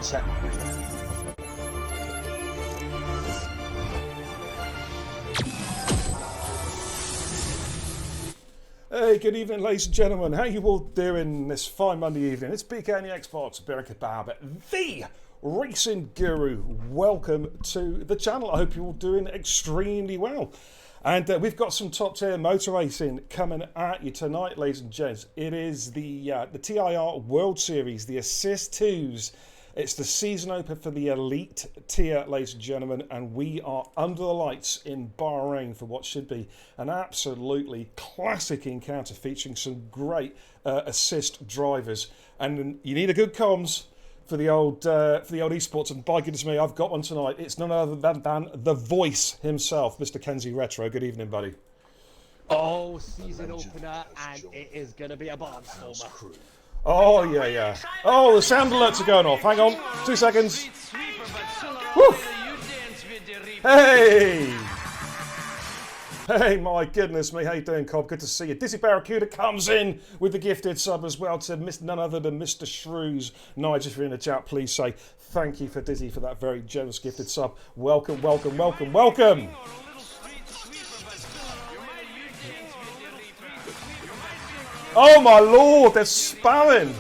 Check. Hey, good evening, ladies and gentlemen. How you all doing this fine Monday evening? It's BK on the Xbox, Barry Barber, the racing guru. Welcome to the channel. I hope you're all doing extremely well. And we've got some top tier motor racing coming at you tonight, ladies and gents. It is the TIR World Series, the Assist 2's. It's the season opener for the elite tier, ladies and gentlemen, and we are under the lights in Bahrain for what should be an absolutely classic encounter featuring some great assist drivers. And you need a good comms for the old esports, and by goodness me, I've got one tonight. It's none other than the voice himself, Mr. Kenzie Retro. Good evening, buddy. Oh, season opener, and it is going to be a barnstormer. Oh, yeah. Oh, the sound alerts are going off. Hang on, 2 seconds. Woo. Hey! Hey, my goodness me. How you doing, Cobb? Good to see you. Dizzy Barracuda comes in with the gifted sub as well to none other than Mr. Shrews. Nigel, if you're in the chat, please say thank you for Dizzy for that very generous gifted sub. Welcome. Oh my lord, they're spamming.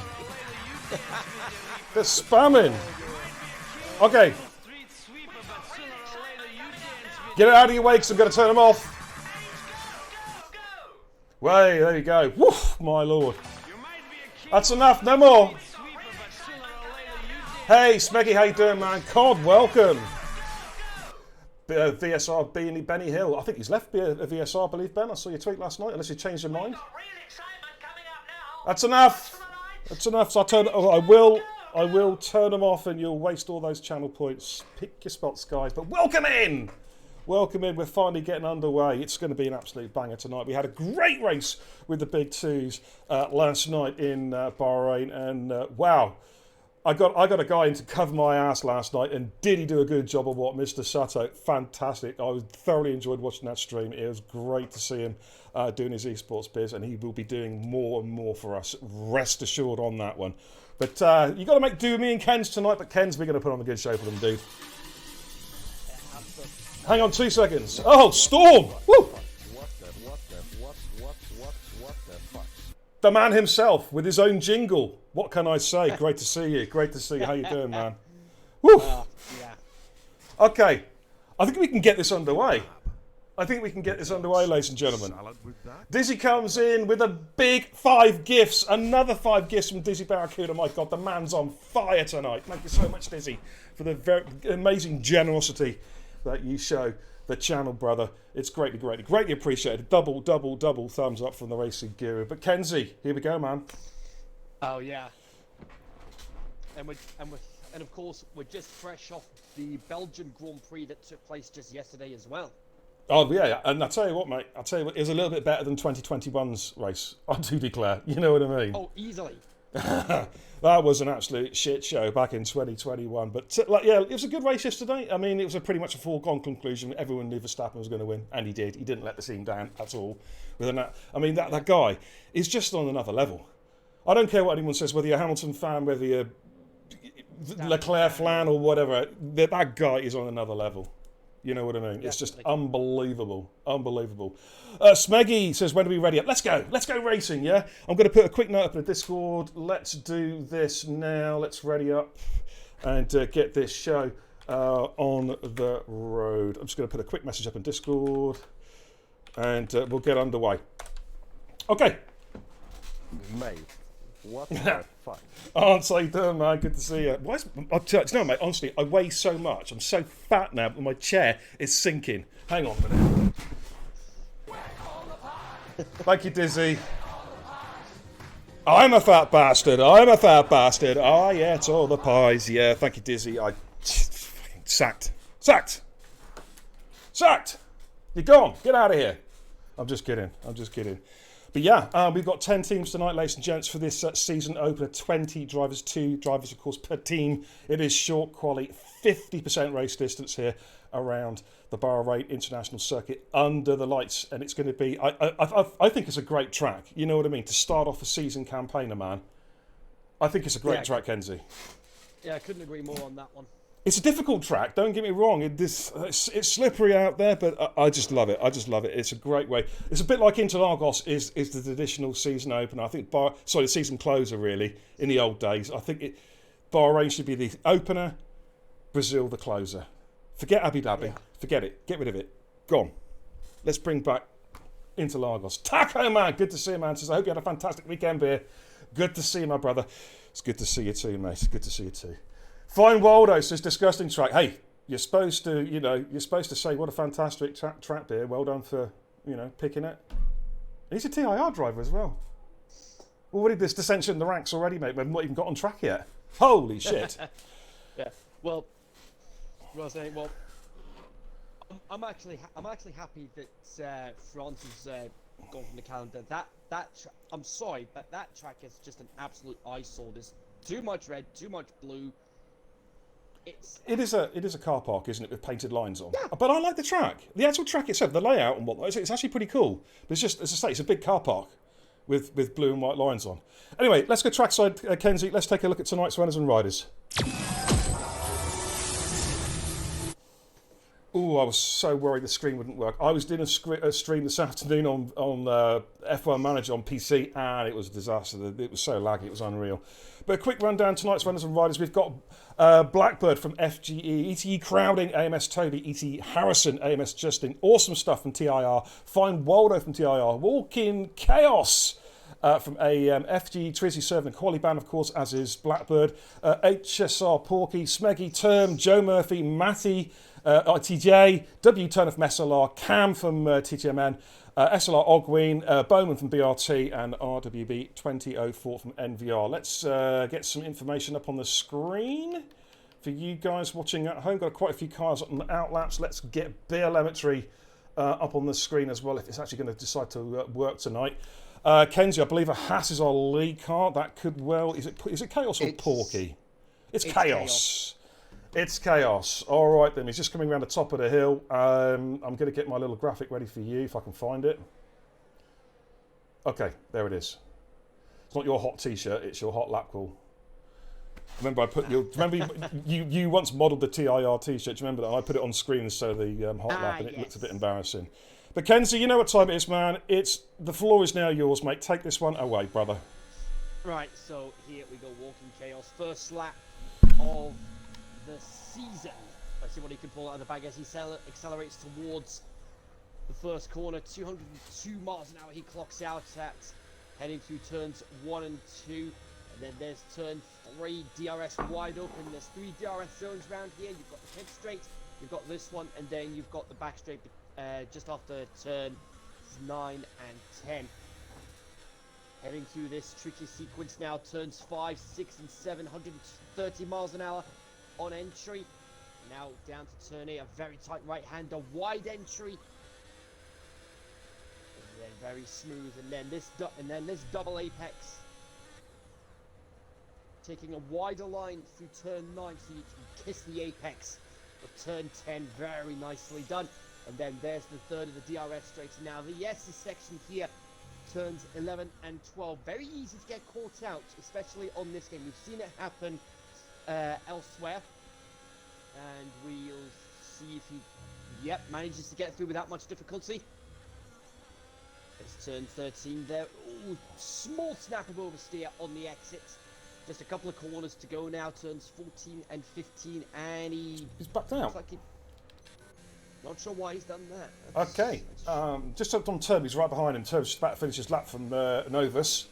They're spamming. Okay. Get it out of your way because I'm going to turn them off. Way, there you go. Woof, my lord. That's enough, no more. Hey, Smeggy, how you doing, man? Cod, welcome. VSR Benny Hill. I think he's left VSR, I believe, Ben. I saw your tweet last night, unless you changed your mind. That's enough. That's enough. So I will turn them off, and you'll waste all those channel points. Pick your spots, guys. But welcome in. Welcome in. We're finally getting underway. It's going to be an absolute banger tonight. We had a great race with the big 2's last night in Bahrain, and wow. I got a guy in to cover my ass last night, and did he do a good job of what, Mr. Sato? Fantastic. I thoroughly enjoyed watching that stream. It was great to see him doing his esports biz, and he will be doing more and more for us. Rest assured on that one. But you got to make do with me and Ken's tonight, but Ken's, we're going to put on a good show for them, dude. Hang on 2 seconds. Oh, Storm! Woo! The man himself with his own jingle. What can I say? Great to see you. Great to see you. How you doing, man? Woo! Yeah. Okay. I think we can get this underway. Ladies and gentlemen. Dizzy comes in with a big 5 gifts. Another 5 gifts from Dizzy Barracuda. My God, the man's on fire tonight. Thank you so much, Dizzy, for the very amazing generosity that you show the channel, brother. It's greatly appreciated. Double thumbs up from the Racing Guru. But Kenzie, here we go, man. Oh yeah. And of course we're just fresh off the Belgian Grand Prix that took place just yesterday as well. Oh yeah, and I tell you what, mate. It was a little bit better than 2021's race. I do declare. You know what I mean? Oh, easily. That was an absolute shit show back in 2021. But yeah, it was a good race yesterday. I mean, it was pretty much a foregone conclusion. Everyone knew Verstappen was going to win, and he did. He didn't let the team down at all. I mean, that guy is just on another level. I don't care what anyone says, whether you're a Hamilton fan, whether you're Leclerc fan or whatever. That guy is on another level. You know what I mean? It's just unbelievable. Smeggy says, when are we ready up? Let's go racing, yeah? I'm going to put a quick note up in the Discord. Let's do this now. Let's ready up and get this show on the road. I'm just going to put a quick message up in Discord and we'll get underway. Okay. Mate, what the fuck? Aren't I doing, man? Good to see you. Do you know, mate, honestly, I weigh so much. I'm so fat now, but my chair is sinking. Hang on a minute. Thank you, Dizzy. I'm a fat bastard. Oh, yeah, it's all the pies. Yeah, thank you, Dizzy. Sacked. You're gone. Get out of here. I'm just kidding. But yeah, we've got 10 teams tonight, ladies and gents, for this season opener. 20 drivers, 2 drivers, of course, per team. It is short quali, 50% race distance here around the Bahrain International Circuit under the lights. And it's going to be, I think it's a great track. You know what I mean? To start off a season campaigner, man. I think it's a great track, Kenzie. Yeah, I couldn't agree more on that one. It's a difficult track, don't get me wrong. It's slippery out there, but I just love it. It's a great way. It's a bit like Interlagos is the traditional season opener. I think the season closer, really, in the old days. I think Bahrain should be the opener, Brazil the closer. Forget Abu Dhabi. Yeah. Forget it. Get rid of it. Gone. Let's bring back Interlagos. Taco, man. Good to see you, man. Says, I hope you had a fantastic weekend, beer. Good to see you, my brother. It's good to see you too, mate. It's good to see you too. Fine Waldo says, disgusting track. Hey, you're supposed to say what a fantastic track there. Well done for, picking it. He's a TIR driver as well. Already this dissension in the ranks already, mate. We've not even got on track yet. Holy shit. Yeah. Well, I'm actually happy that France has gone from the calendar. I'm sorry, but that track is just an absolute eyesore. There's too much red, too much blue. It is a car park, isn't it, with painted lines on? Yeah. But I like the track. The actual track itself, the layout and whatnot, it's actually pretty cool. But it's just, as I say, it's a big car park with blue and white lines on. Anyway, let's go trackside, Kenzie. Let's take a look at tonight's runners and riders. Oh, I was so worried the screen wouldn't work. I was doing a stream this afternoon on F1 Manager on PC, and it was a disaster. It was so laggy, it was unreal. But a quick rundown tonight's runners and riders. We've got Blackbird from FGE, ETE Crowding, AMS Toby, ETE Harrison, AMS Justin. Awesome stuff from TIR. Fine Waldo from TIR. Walk-in Chaos from AEM. FG Trizzy serving the quali ban, of course, as is Blackbird. HSR Porky, Smeggy Term, Joe Murphy, Matty, ITJ, W Turner from SLR, Cam from TTMN, SLR Ogween, Bowman from BRT, and RWB 2004 from NVR. Let's get some information up on the screen for you guys watching at home. Got quite a few cars on the outlaps. Let's get BLMetry up on the screen as well if it's actually going to decide to work tonight. Kenzie, I believe a Haas is our lead car. That could well... Is it Chaos or Porky? It's Chaos. It's Chaos. All right, then. He's just coming around the top of the hill. I'm going to get my little graphic ready for you if I can find it. Okay, there it is. It's not your hot T-shirt. It's your hot lap call. Remember, you once modelled the TIR T-shirt. Do you remember that? I put it on screen instead of the hot lap, and it looked a bit embarrassing. But Kenzie, you know what time it is, man. The floor is now yours, mate. Take this one away, brother. Right, so here we go. Walking Chaos. First lap of the season. Let's see what he can pull out of the bag as he accelerates towards the first corner. 202 miles an hour he clocks out at, heading through turns 1 and 2. And then there's turn 3, DRS wide open. There's 3 DRS zones around here. You've got the pit straight, You've got this one, and then you've got the back straight just after turn 9 and 10. Heading through this tricky sequence now, turns 5, 6, and 7, 130 miles an hour on entry. Now down to turn 8, a very tight right-hander, wide entry. And then very smooth, and then this double apex. Taking a wider line through turn 9 so you can kiss the apex. But turn 10, very nicely done. And then there's the third of the DRS straights. Now the S's section here, turns 11 and 12. Very easy to get caught out, especially on this game. We've seen it happen elsewhere. And we'll see if he, manages to get through without much difficulty. It's turn 13 there. Ooh, small snap of oversteer on the exit. Just a couple of corners to go now. Turns 14 and 15, and he's backed out. Like not sure why he's done that. Okay, just up on Turb, he's right behind him. Turb's just about to finish his lap from Novus.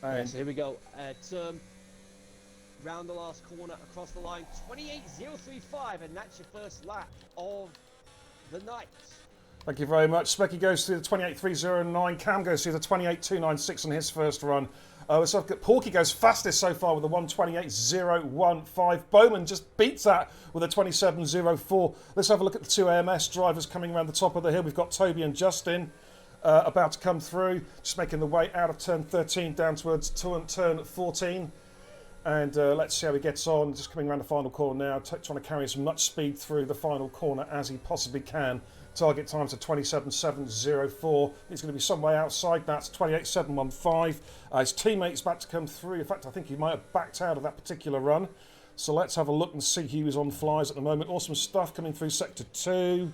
And so here we go. Turn round the last corner across the line. 28.035, and that's your first lap of the night. thank you very much. Specky goes through the 28.309. Cam goes through the 28.296 on his first run. So I've got Porky goes fastest so far with a 1:28.015. Bowman just beats that with a 27.04. Let's have a look at the two AMS drivers coming around the top of the hill. We've got Toby and Justin about to come through, just making the way out of turn 13 down towards turn 14. And let's see how he gets on. Just coming around the final corner now, trying to carry as much speed through the final corner as he possibly can. Target times are 27.704. He's going to be some way outside that. 28.715. His teammate's about to come through. In fact, I think he might have backed out of that particular run. So let's have a look and see who's on flyers at the moment. Awesome stuff coming through sector 2.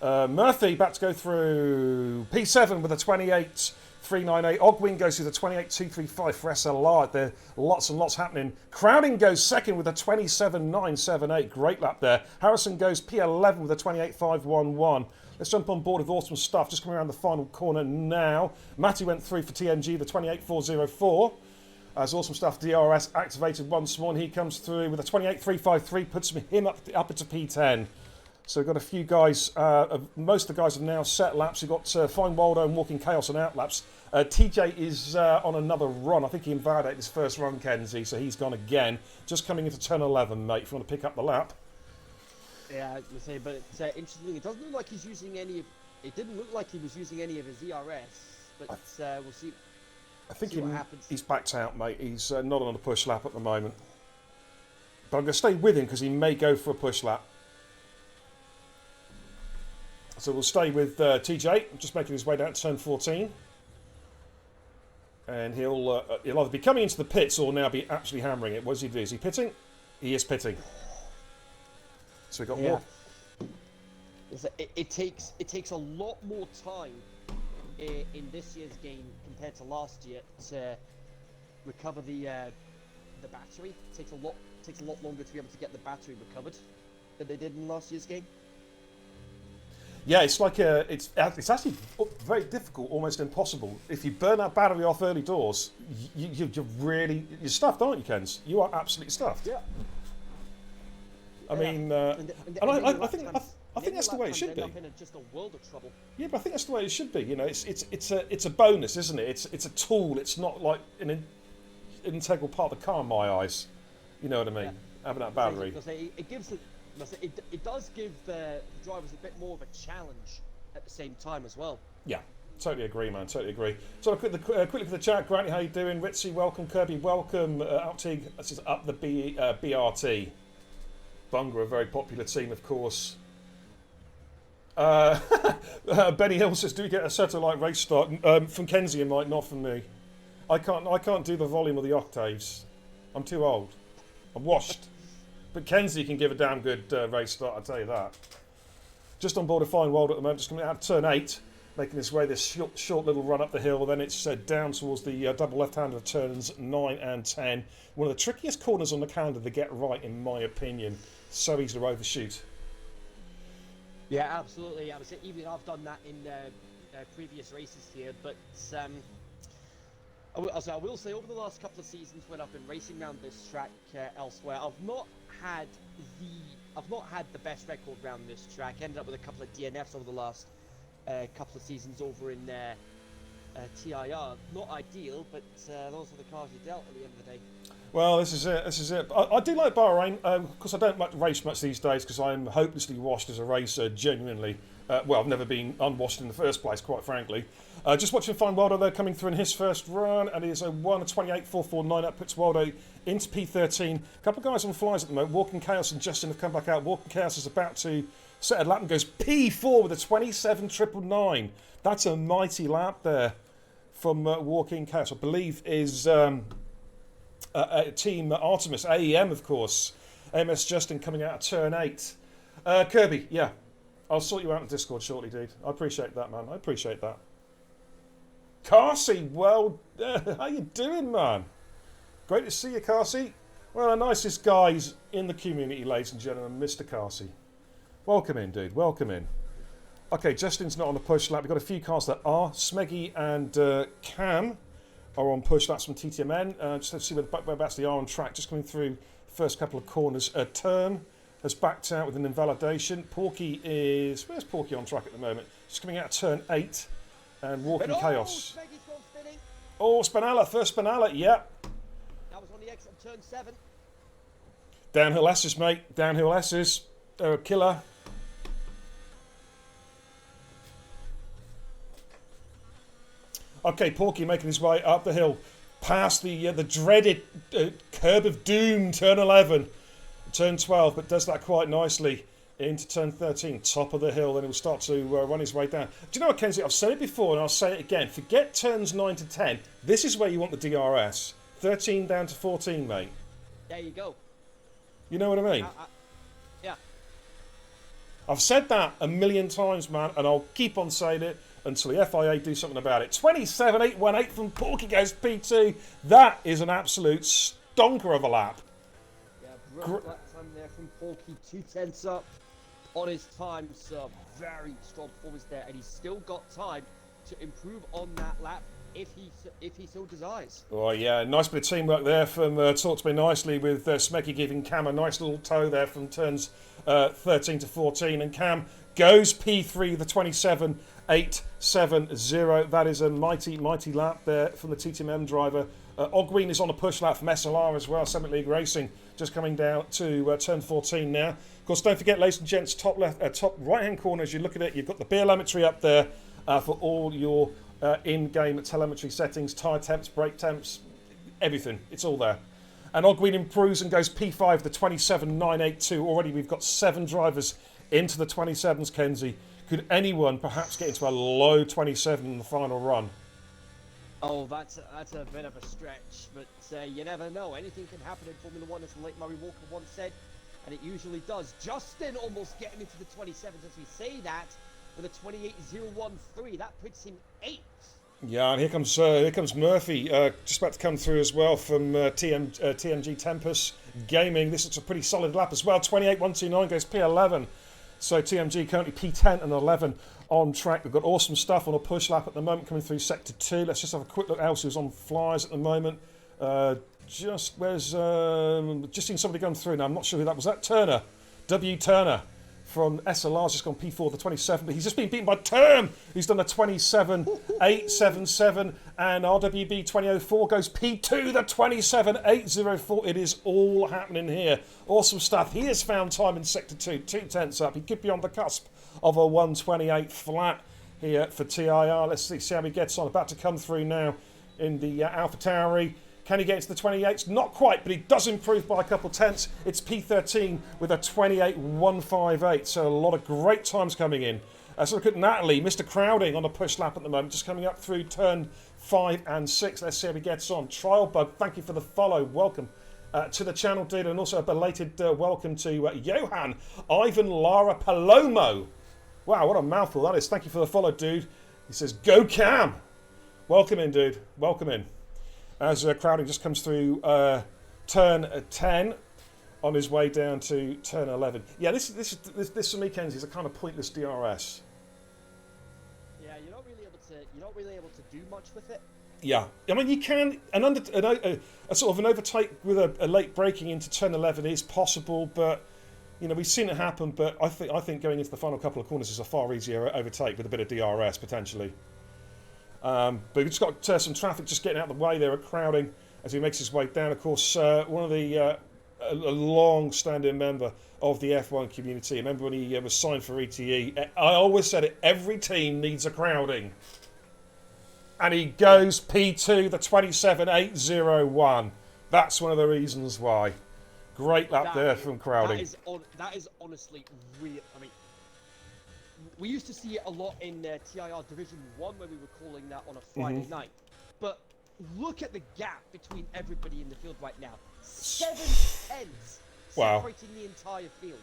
Murphy about to go through P7 with a 28.398. Ogwin goes through the 28.235 for SLR. There are lots and lots happening. Crowding goes second with a 27.978. Great lap there. Harrison goes P11 with a 28.511. Let's jump on board with awesome stuff. Just coming around the final corner now. Matty went through for TNG, the 28.404. As awesome stuff, DRS activated once more, and he comes through with a 28.353, puts him up into P10. So we've got a few guys, most of the guys have now set laps. We've got Fine Waldo and Walking Chaos on out laps. TJ is on another run. I think he invalidated his first run, Kenzie, so he's gone again. Just coming into turn 11, mate, if you want to pick up the lap. Yeah, I was going to say, but interestingly, it doesn't look like he's using any of... It didn't look like he was using any of his ERS, but we'll see. I think what happens. He's backed out, mate. He's not on a push lap at the moment. But I'm going to stay with him because he may go for a push lap. So we'll stay with TJ, just making his way down to turn 14. And he'll either be coming into the pits or now be absolutely hammering it. What does he do? Is he pitting? He is pitting. So we've got more. It takes a lot more time in this year's game compared to last year to recover the battery. It takes a lot longer to be able to get the battery recovered than they did in last year's game. Yeah, it's like it's actually very difficult, almost impossible. If you burn that battery off early doors, you're stuffed, aren't you, Kens? You are absolutely stuffed. Yeah. I mean, I think that's the way it should be. In just a world of trouble. Yeah, but I think that's the way it should be. You know, it's a bonus, isn't it? It's a tool. It's not like an integral part of the car in my eyes. You know what I mean? Yeah. Having that battery. It gives it does give the drivers a bit more of a challenge at the same time as well. Yeah, totally agree, man. Totally agree. So a quick look at the chat. Granny, how you doing? Ritzy, welcome. Kirby, welcome. Outig, this is up the BRT. Bunga, a very popular team, of course. Benny Hill says, "Do we get a satellite race start?" From Kenzie, and Mike, not from me. I can't do the volume of the octaves. I'm too old. I'm washed. But Kenzie can give a damn good race start, I'll tell you that. Just on board a Fine World at the moment, just coming out of turn 8, making his way this short little run up the hill. Then it's down towards the double left-hander of turns 9 and 10. One of the trickiest corners on the calendar to get right, in my opinion. So easy to overshoot. Yeah, absolutely. I would say even I've done that in previous races here, but I will say, over the last couple of seasons when I've been racing around this track elsewhere, I've not had the best record around this track. Ended up with a couple of DNFs over the last couple of seasons over in TIR. Not ideal, but those are the cards you dealt at the end of the day. Well, this is it. This is it. I do like Bahrain. Of course, I don't race much these days because I'm hopelessly washed as a racer. Genuinely, well, I've never been unwashed in the first place, quite frankly. Just watching Fine Waldo there coming through in his first run, and he is a 1:28.449. That puts Waldo into P13. A couple of guys on flies at the moment. Walking Chaos and Justin have come back out. Walking Chaos is about to set a lap and goes P4 with a 27.999. That's a mighty lap there from Walking Chaos. I believe is Team Artemis, AEM, of course. AMS Justin coming out of turn 8. Kirby, yeah. I'll sort you out on Discord shortly, dude. I appreciate that, man. I appreciate that. Carsey, well, how you doing, man? Great to see you, Carsey. One of the nicest guys in the community, ladies and gentlemen, Mr. Carsey. Welcome in, dude. Welcome in. Okay, Justin's not on the push lap. We've got a few cars that are. Smeggy and Cam are on push laps from TTMN. Just let's see whereabouts they are on track. Just coming through first couple of corners. Turn has backed out with an invalidation. Porky is... Where's Porky on track at the moment? Just coming out of turn 8 and Walking Chaos. Oh, Spinella. First Spinella. Yeah. That was on the exit of turn 7. Downhill S's, mate. Downhill S's. They're a killer. Okay, Porky making his way up the hill, past the dreaded curb of doom, turn 11, turn 12, but does that quite nicely into turn 13, top of the hill. Then he'll start to run his way down. Do you know what, Kenzie? I've said it before and I'll say it again. Forget turns 9 to 10. This is where you want the DRS. 13 down to 14, mate. There you go. You know what I mean? Yeah. I've said that a million times, man, and I'll keep on saying it until the FIA do something about it. 27.818 from Porky goes P2. That is an absolute stonker of a lap. Yeah, brilliant lap time there from Porky. 2/10 up on his time, so very strong performance there, and he's still got time to improve on that lap if he so desires. Oh yeah, nice bit of teamwork there from Talk to Me Nicely with Smeggy giving Cam a nice little tow there from turns 13 to 14, and Cam goes P3, the 27.870. That is a mighty, mighty lap there from the TTMM driver. Ogween is on a push lap from SLR as well, Summit League Racing, just coming down to turn 14 now. Of course, don't forget, ladies and gents, top right-hand corner, as you look at it, you've got the telemetry up there for all your in-game telemetry settings, tyre temps, brake temps, everything. It's all there. And Ogween improves and goes P5, the 27.982. Already we've got 7 drivers into the 27s, Kenzie. Could anyone perhaps get into a low 27 in the final run? Oh, that's a bit of a stretch, but you never know. Anything can happen in Formula 1, as the late Murray Walker once said, and it usually does. Justin almost getting into the 27s as we say that, with a 28.013. That puts him 8th. Yeah, and here comes Murphy, just about to come through as well from TMG Tempest Gaming. This is a pretty solid lap as well. 28.129 goes P11. So TMG currently P10 and 11 on track. We've got awesome stuff on a push lap at the moment coming through Sector 2. Let's just have a quick look at who's on flyers at the moment. Just seen somebody going through now. I'm not sure who that was. That Turner, W Turner from SLR's just gone P4, the 27, but he's just been beaten by Term, who's done a 27.877, and RWB 2004 goes P2, the 27.804. It is all happening here. Awesome stuff. He has found time in Sector 2, 2/10 up. He could be on the cusp of a 128 flat here for TIR. Let's see how he gets on. About to come through now in the Alpha Tauri. Can he get into the 28s? Not quite, but he does improve by a couple tenths. It's P13 with a 28.158. So a lot of great times coming in. So look at Natalie, Mr. Crowding on a push lap at the moment, just coming up through turn 5 and 6. Let's see how he gets on. Trial Bug, thank you for the follow. Welcome to the channel, dude. And also a belated welcome to Johan, Ivan, Lara, Palomo. Wow, what a mouthful that is. Thank you for the follow, dude. He says, go Cam. Welcome in, dude. Welcome in. As Crowding just comes through turn 10 on his way down to turn 11. Yeah, this for me, Kenzie, is a kind of pointless DRS. Yeah, you're not really able to do much with it. Yeah, I mean you can a sort of an overtake with a late braking into turn 11 is possible, but you know we've seen it happen. But I think going into the final couple of corners is a far easier overtake with a bit of DRS potentially. But we've just got some traffic just getting out of the way there at Crowding as he makes his way down. Of course, one of the a long-standing member of the F1 community. Remember when he was signed for ETE? I always said it. Every team needs a Crowding. And he goes P2, the 27.801. That's one of the reasons why. Great lap there from Crowding. That is honestly real. I mean, we used to see it a lot in TIR Division 1 where we were calling that on a Friday night. But look at the gap between everybody in the field right now. 7/10 separating the entire field.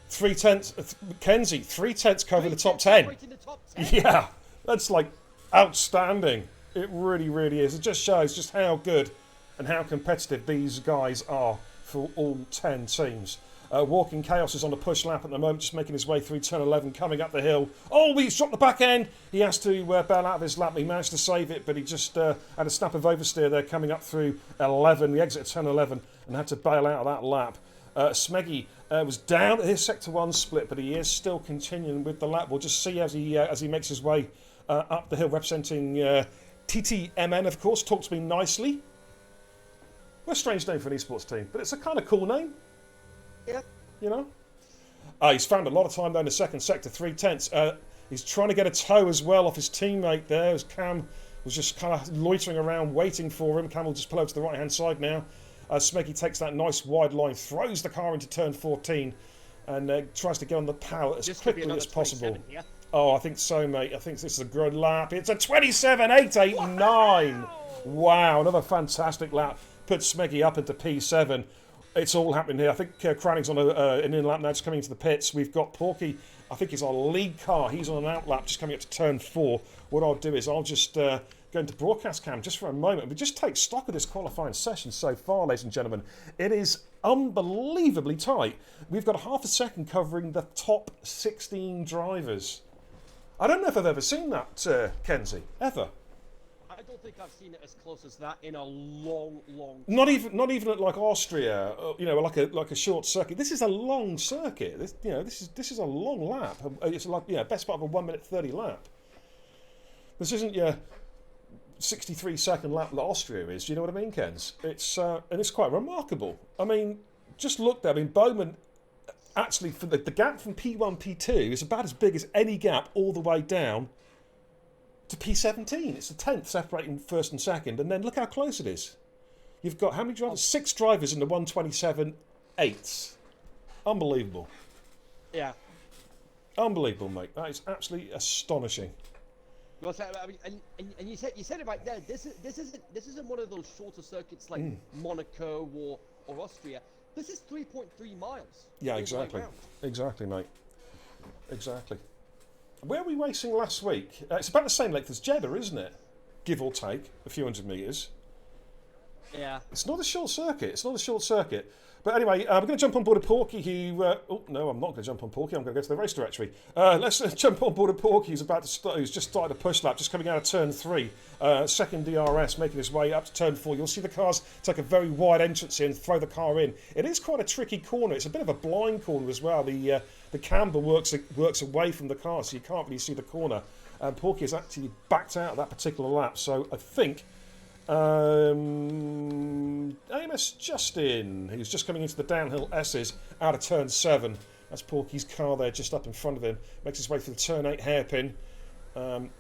3/10, Mackenzie, 3/10 covering the top 10. The top 10. Yeah, that's like outstanding. It really, really is. It just shows just how good and how competitive these guys are for all 10 teams. Walking Chaos is on a push lap at the moment, just making his way through turn 11, coming up the hill. Oh, he's dropped the back end. He has to bail out of his lap. He managed to save it, but he just had a snap of oversteer there coming up through 11. The exit of turn 11 and had to bail out of that lap. Smeggy was down at his Sector 1 split, but he is still continuing with the lap. We'll just see as he makes his way up the hill, representing TTMN, of course. Talk to me nicely. What a strange name for an esports team, but it's a kind of cool name. Yeah. You know? He's found a lot of time down the second sector, 3/10. He's trying to get a toe as well off his teammate there, as Cam was just kind of loitering around waiting for him. Cam will just pull over to the right-hand side now. Smeggy takes that nice wide line, throws the car into turn 14, and tries to get on the power as quickly as possible. Oh, I think so, mate. I think this is a good lap. It's a 27.889. Wow, another fantastic lap. Puts Smeggy up into P7. It's all happening here. I think Cranning's on an in-lap now, just coming into the pits. We've got Porky. I think he's our lead car. He's on an out-lap, just coming up to turn 4. What I'll do is I'll just go into broadcast cam just for a moment. We just take stock of this qualifying session so far, ladies and gentlemen. It is unbelievably tight. We've got half a second covering the top 16 drivers. I don't know if I've ever seen that, Kenzie, ever. I don't think I've seen it as close as that in a long time. Not even at like Austria, you know, like a short circuit. This is a long circuit. This is a long lap. It's like best part of a 1 minute 30 lap. This isn't your 63-second lap that Austria is. Do you know what I mean, Kens? It's and it's quite remarkable. I mean, just look there. I mean, Bowman. Actually, for the gap from P1, P2 is about as big as any gap all the way down to P17. It's a 10th separating first and second, and then look how close it is. You've got how many drivers? 6 drivers in the 127.8s. Unbelievable. Yeah. Unbelievable, mate. That is absolutely astonishing. Well, I mean, and you said it right there. This isn't one of those shorter circuits like Monaco or Austria. This is 3.3 miles. Yeah, exactly. Exactly, mate. Exactly. Where were we racing last week? It's about the same length as Jeddah, isn't it? Give or take a few hundred metres. Yeah. It's not a short circuit. But anyway, we're going to jump on board a Porky who... oh, no, I'm not going to jump on Porky. I'm going to go to the race directory. Let's jump on board a Porky who's who's just started a push lap, just coming out of turn 3. Second DRS, making his way up to turn 4. You'll see the cars take a very wide entrance here and throw the car in. It is quite a tricky corner. It's a bit of a blind corner as well. The camber works away from the car, so you can't really see the corner. And Porky has actually backed out of that particular lap. So I think... Amos Justin, who's just coming into the downhill S's out of turn 7. That's Porky's car there just up in front of him. Makes his way through the turn 8 hairpin. Really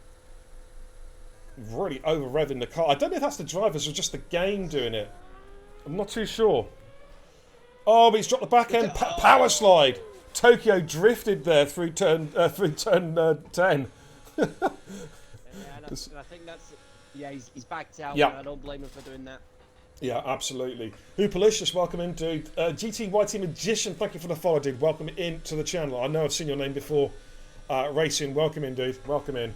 over-revving the car. I don't know if that's the drivers or just the game doing it. I'm not too sure. Oh, but he's dropped the back end. Power slide. Tokyo drifted there through turn 10. Yeah, and I think that's... Yeah, he's backed out. Yeah. I don't blame him for doing that. Yeah, absolutely. Hoopalicious, welcome in, dude. GTYT Magician, thank you for the follow, dude. Welcome in to the channel. I know I've seen your name before. Racing, welcome in, dude. Welcome in.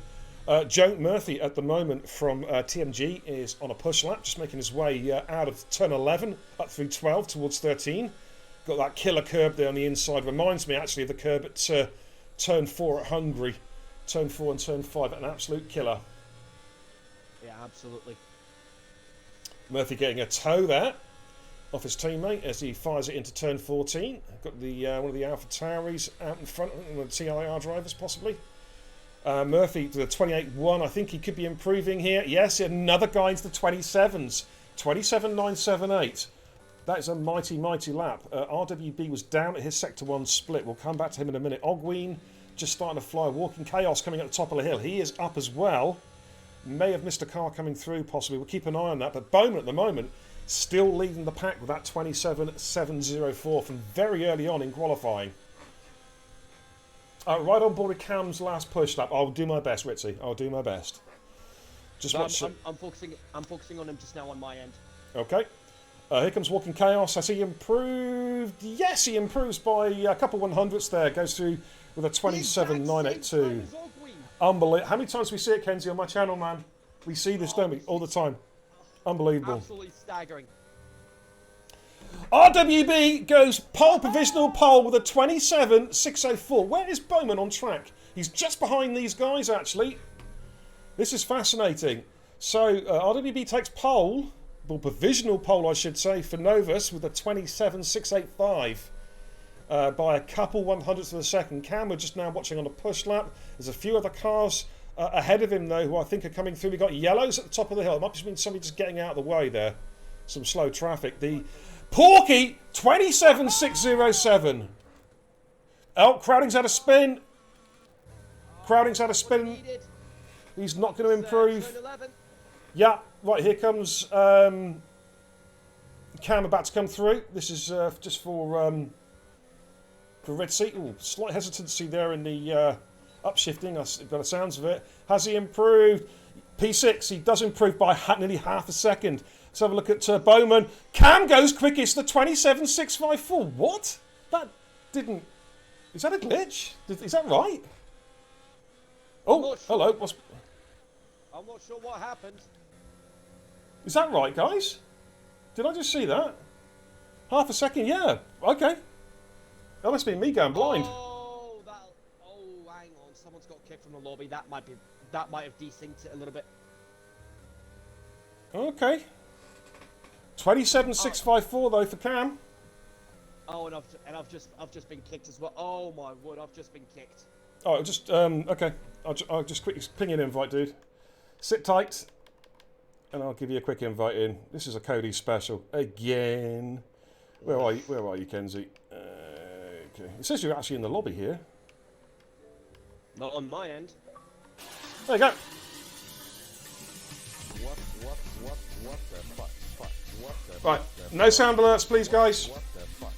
Joe Murphy, at the moment, from TMG, is on a push lap, just making his way out of turn 11, up through 12, towards 13. Got that killer curb there on the inside. Reminds me, actually, of the curb at turn 4 at Hungary. Turn 4 and turn 5, an absolute killer. Yeah, Absolutely. Murphy getting a toe there off his teammate as he fires it into turn 14. Got the one of the Alpha Tauris out in front, one of the TIR drivers possibly. Murphy to the 28.1. I think he could be improving here. Yes, another guy into the 27s. 27.978. That is a mighty, mighty lap. RWB was down at his Sector 1 split. We'll come back to him in a minute. Ogween just starting to fly. Walking Chaos coming at the top of the hill. He is up as well. May have missed a car coming through possibly. We'll keep an eye on that. But Bowman at the moment still leading the pack with that 27.704 from very early on in qualifying. Right on board with Cam's last push lap. I'll do my best, Ritzy. I'll do my best. Just watch. I'm focusing on him just now on my end. Okay. Here comes Walking Chaos. Has he improved? Yes, he improves by a couple 100ths there. Goes through with a 27.982. Unbelievable. How many times do we see it, Kenzie, on my channel, man? We see this, don't we? All the time. Unbelievable. Absolutely staggering. RWB goes pole, provisional pole with a 27.604. Where is Bowman on track? He's just behind these guys, actually. This is fascinating. So, RWB takes pole, well, provisional pole, I should say, for Novus with a 27.685 by a couple 100ths of a second. Cam, we're just now watching on a push lap. There's a few other cars ahead of him, though, who I think are coming through. We've got yellows at the top of the hill. It might just mean somebody just getting out of the way there. Some slow traffic. The Porky, 27.607. Oh, Crowding's had a spin. Crowding's had a spin. He's not going to improve. Yeah, right, here comes Cam about to come through. This is just for Ritzy. Ooh, slight hesitancy there in the upshifting, by the sounds of it. Has he improved? P6, he does improve by nearly half a second. Let's have a look at Bowman. Cam goes quickest, the 27.654. What? That didn't... Is that a glitch? Is that right? Oh, hello. I'm not sure what happened. Is that right, guys? Did I just see that? Half a second, yeah. Okay. That must be me going blind. Oh, hang on. Someone's got kicked from the lobby. That might have desynced it a little bit. Okay. 27.654 though for Cam. Oh, and I've just been kicked as well. Oh my word, I've just been kicked. Oh, just okay. I'll just quickly ping an invite, dude. Sit tight, and I'll give you a quick invite in. This is a Cody special again. Where are you? Where are you, Kenzie? Okay. It says you're actually in the lobby here. Not on my end. There you go. What the fuck? Right, no sound alerts, please, guys. What the fuck?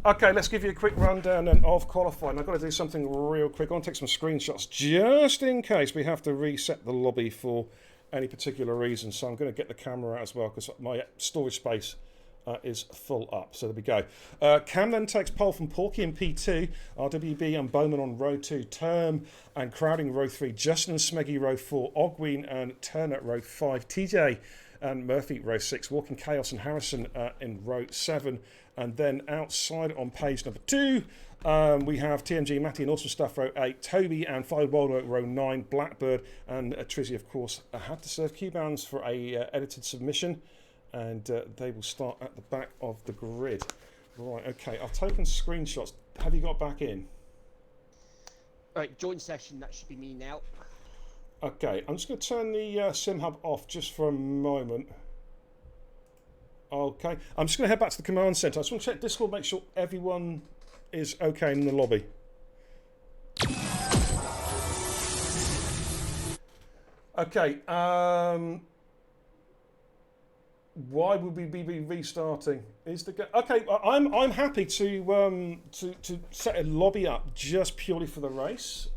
Okay, let's give you a quick rundown then of qualifying. I've got to do something real quick. I want to take some screenshots just in case we have to reset the lobby for any particular reason. So I'm going to get the camera out as well because my storage space is full up. So there we go. Cam then takes pole from Porky in P2, RWB and Bowman on row 2, Term and Crowding row 3, Justin and Smeggy row 4, Ogween and Turner row 5, TJ and Murphy row 6, Walking Chaos and Harrison in row 7, and then outside on page number 2 we have TMG, Matty and Awesome Stuff row 8, Toby and Firewalder row 9, Blackbird and Trizzy, of course, had to serve Q-Bounds for a edited submission, and they will start at the back of the grid. Right, okay, I've taken screenshots. Have you got back in? Right, join session, that should be me now. Okay, I'm just going to turn the Sim Hub off just for a moment. Okay, I'm just going to head back to the command center. I just want to check Discord, make sure everyone is okay in the lobby. Okay, why would we be restarting? Is the okay? I'm happy to set a lobby up just purely for the race.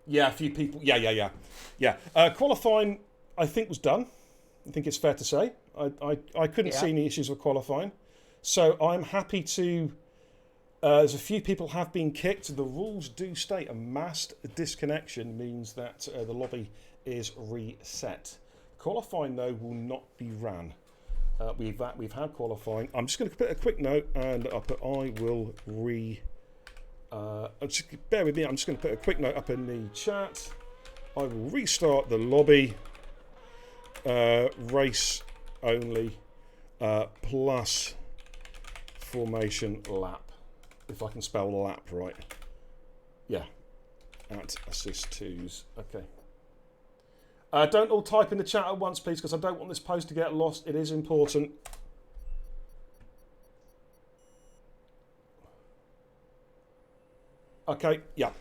Yeah, a few people. Yeah. Qualifying, I think, was done. I think it's fair to say. I couldn't see any issues with qualifying, so I'm happy to. There's a few people have been kicked. The rules do state a masked disconnection means that the lobby is reset. Qualifying, though, will not be ran. We've had qualifying. I'm just going to put a quick note, and I'll put I will just bear with me. I'm just going to put a quick note up in the chat. I will restart the lobby. Race only plus formation lap. If I can spell lap right. Yeah. At assist 2's. Okay. Don't all type in the chat at once, please, because I don't want this post to get lost. It is important. Okay, yeah.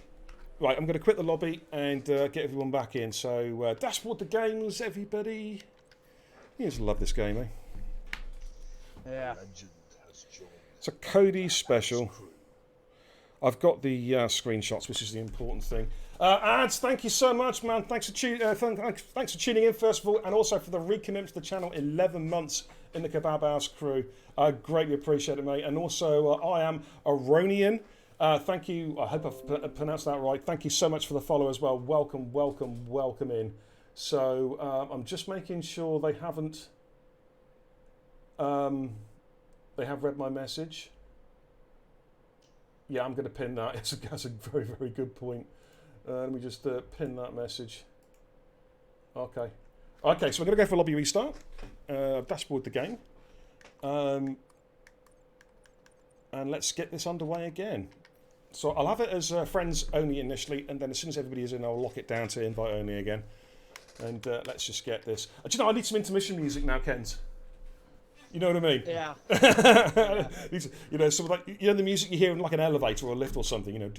Right, I'm going to quit the lobby and get everyone back in. So, Dashboard the Games, everybody. You just love this game, eh? Yeah. It's a Cody special. I've got the screenshots, which is the important thing. Ads, thank you so much, man. Thanks for tuning in, first of all, and also for the recommitment to the channel. 11 months in the Kebab House crew. I greatly appreciate it, mate. And also, I am Aronian. Thank you. I hope I've pronounced that right. Thank you so much for the follow as well. Welcome, welcome, welcome in. So I'm just making sure they haven't. They have read my message. Yeah, I'm going to pin that. That's a very, very good point. Let me just pin that message. Okay. Okay, so we're going to go for a lobby restart. Dashboard the game. And let's get this underway again. So I'll have it as friends only initially, and then as soon as everybody is in, I'll lock it down to invite only again. And let's just get this. Do you know, I need some intermission music now, Kent. You know what I mean? Yeah. You know, some like the music you hear in like an elevator or a lift or something. You know,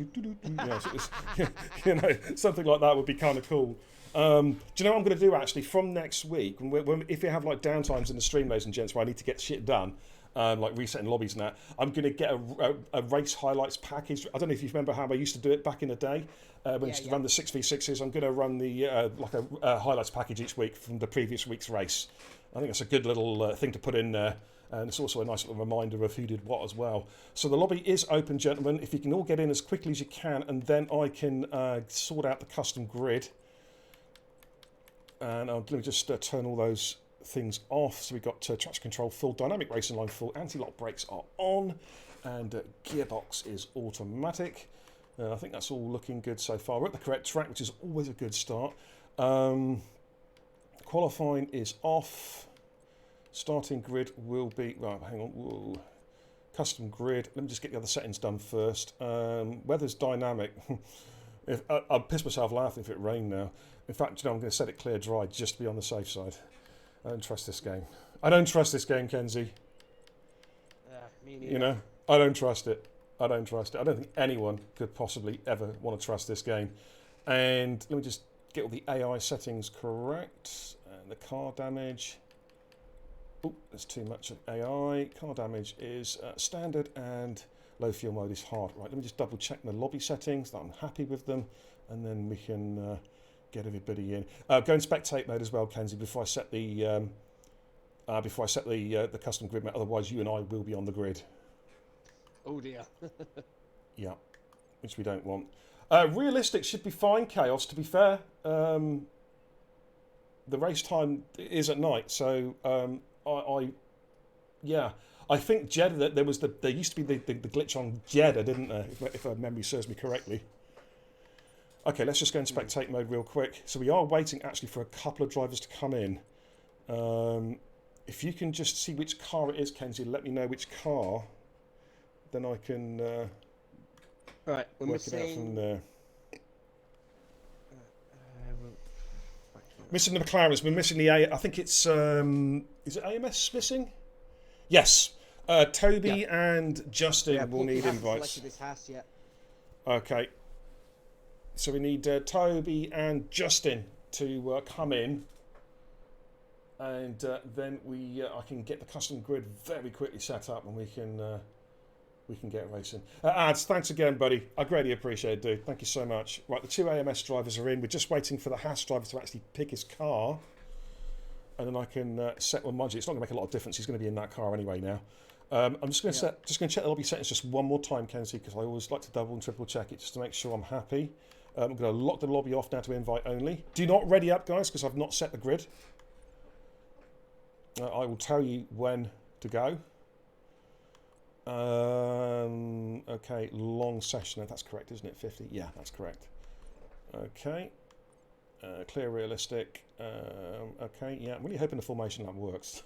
you know, something like that would be kind of cool. Do you know what I'm going to do actually from next week? If you have like downtimes in the stream, ladies and gents, where I need to get shit done, like resetting lobbies and that, I'm going to get a race highlights package. I don't know if you remember how I used to do it back in the day when I used to run the 6v6s. I'm going to run the like a highlights package each week from the previous week's race. I think it's a good little thing to put in there, and it's also a nice little reminder of who did what as well. So the lobby is open, gentlemen. If you can all get in as quickly as you can, and then I can sort out the custom grid. And let me just turn all those things off. So we've got traction control full, dynamic racing line full, anti-lock brakes are on, and gearbox is automatic. I think that's all looking good so far. We're at the correct track, which is always a good start. Qualifying is off. Starting grid will be, right, hang on, whoa. Custom grid. Let me just get the other settings done first. Weather's dynamic. I'd piss myself laughing if it rained now. In fact, you know, I'm going to set it clear dry just to be on the safe side. I don't trust this game. I don't trust this game, Kenzie. Me neither. You know, I don't trust it. I don't trust it. I don't think anyone could possibly ever want to trust this game. And let me just get all the AI settings correct. And the car damage. Oh, there's too much of AI. Car damage is standard and low fuel mode is hard. Right, let me just double check the lobby settings that I'm happy with them, and then we can get everybody in. Go in spectate mode as well, Kenzie, before I set the the custom grid mode. Otherwise, you and I will be on the grid. Oh dear. Yeah, which we don't want. Realistic should be fine, Chaos. To be fair, the race time is at night, so I think Jeddah. There used to be the glitch on Jeddah, didn't there? If my memory serves me correctly. Okay, let's just go in spectate mode real quick. So we are waiting actually for a couple of drivers to come in. If you can just see which car it is, Kenzie, let me know which car. Then I can Right, we're work it out from missing. there. Missing the McLarens. We're missing the A. I think it's is it AMS missing? Yes. Toby and Justin will need invites. This house yet. Okay. So we need Toby and Justin to come in, and then I can get the custom grid very quickly set up, and we can get racing. Ads, thanks again, buddy. I greatly appreciate it, dude. Thank you so much. Right, the two AMS drivers are in. We're just waiting for the Haas driver to actually pick his car, and then I can set one module. It's not going to make a lot of difference. He's going to be in that car anyway now. I'm just going to check the lobby settings just one more time, Kenzie, because I always like to double and triple check it just to make sure I'm happy. I'm going to lock the lobby off now to invite only. Do not ready up, guys, because I've not set the grid. I will tell you when to go. Okay, long session. That's correct, isn't it? 50? Yeah, that's correct. Okay. Clear realistic. Okay, yeah, I'm really hoping the formation lab works.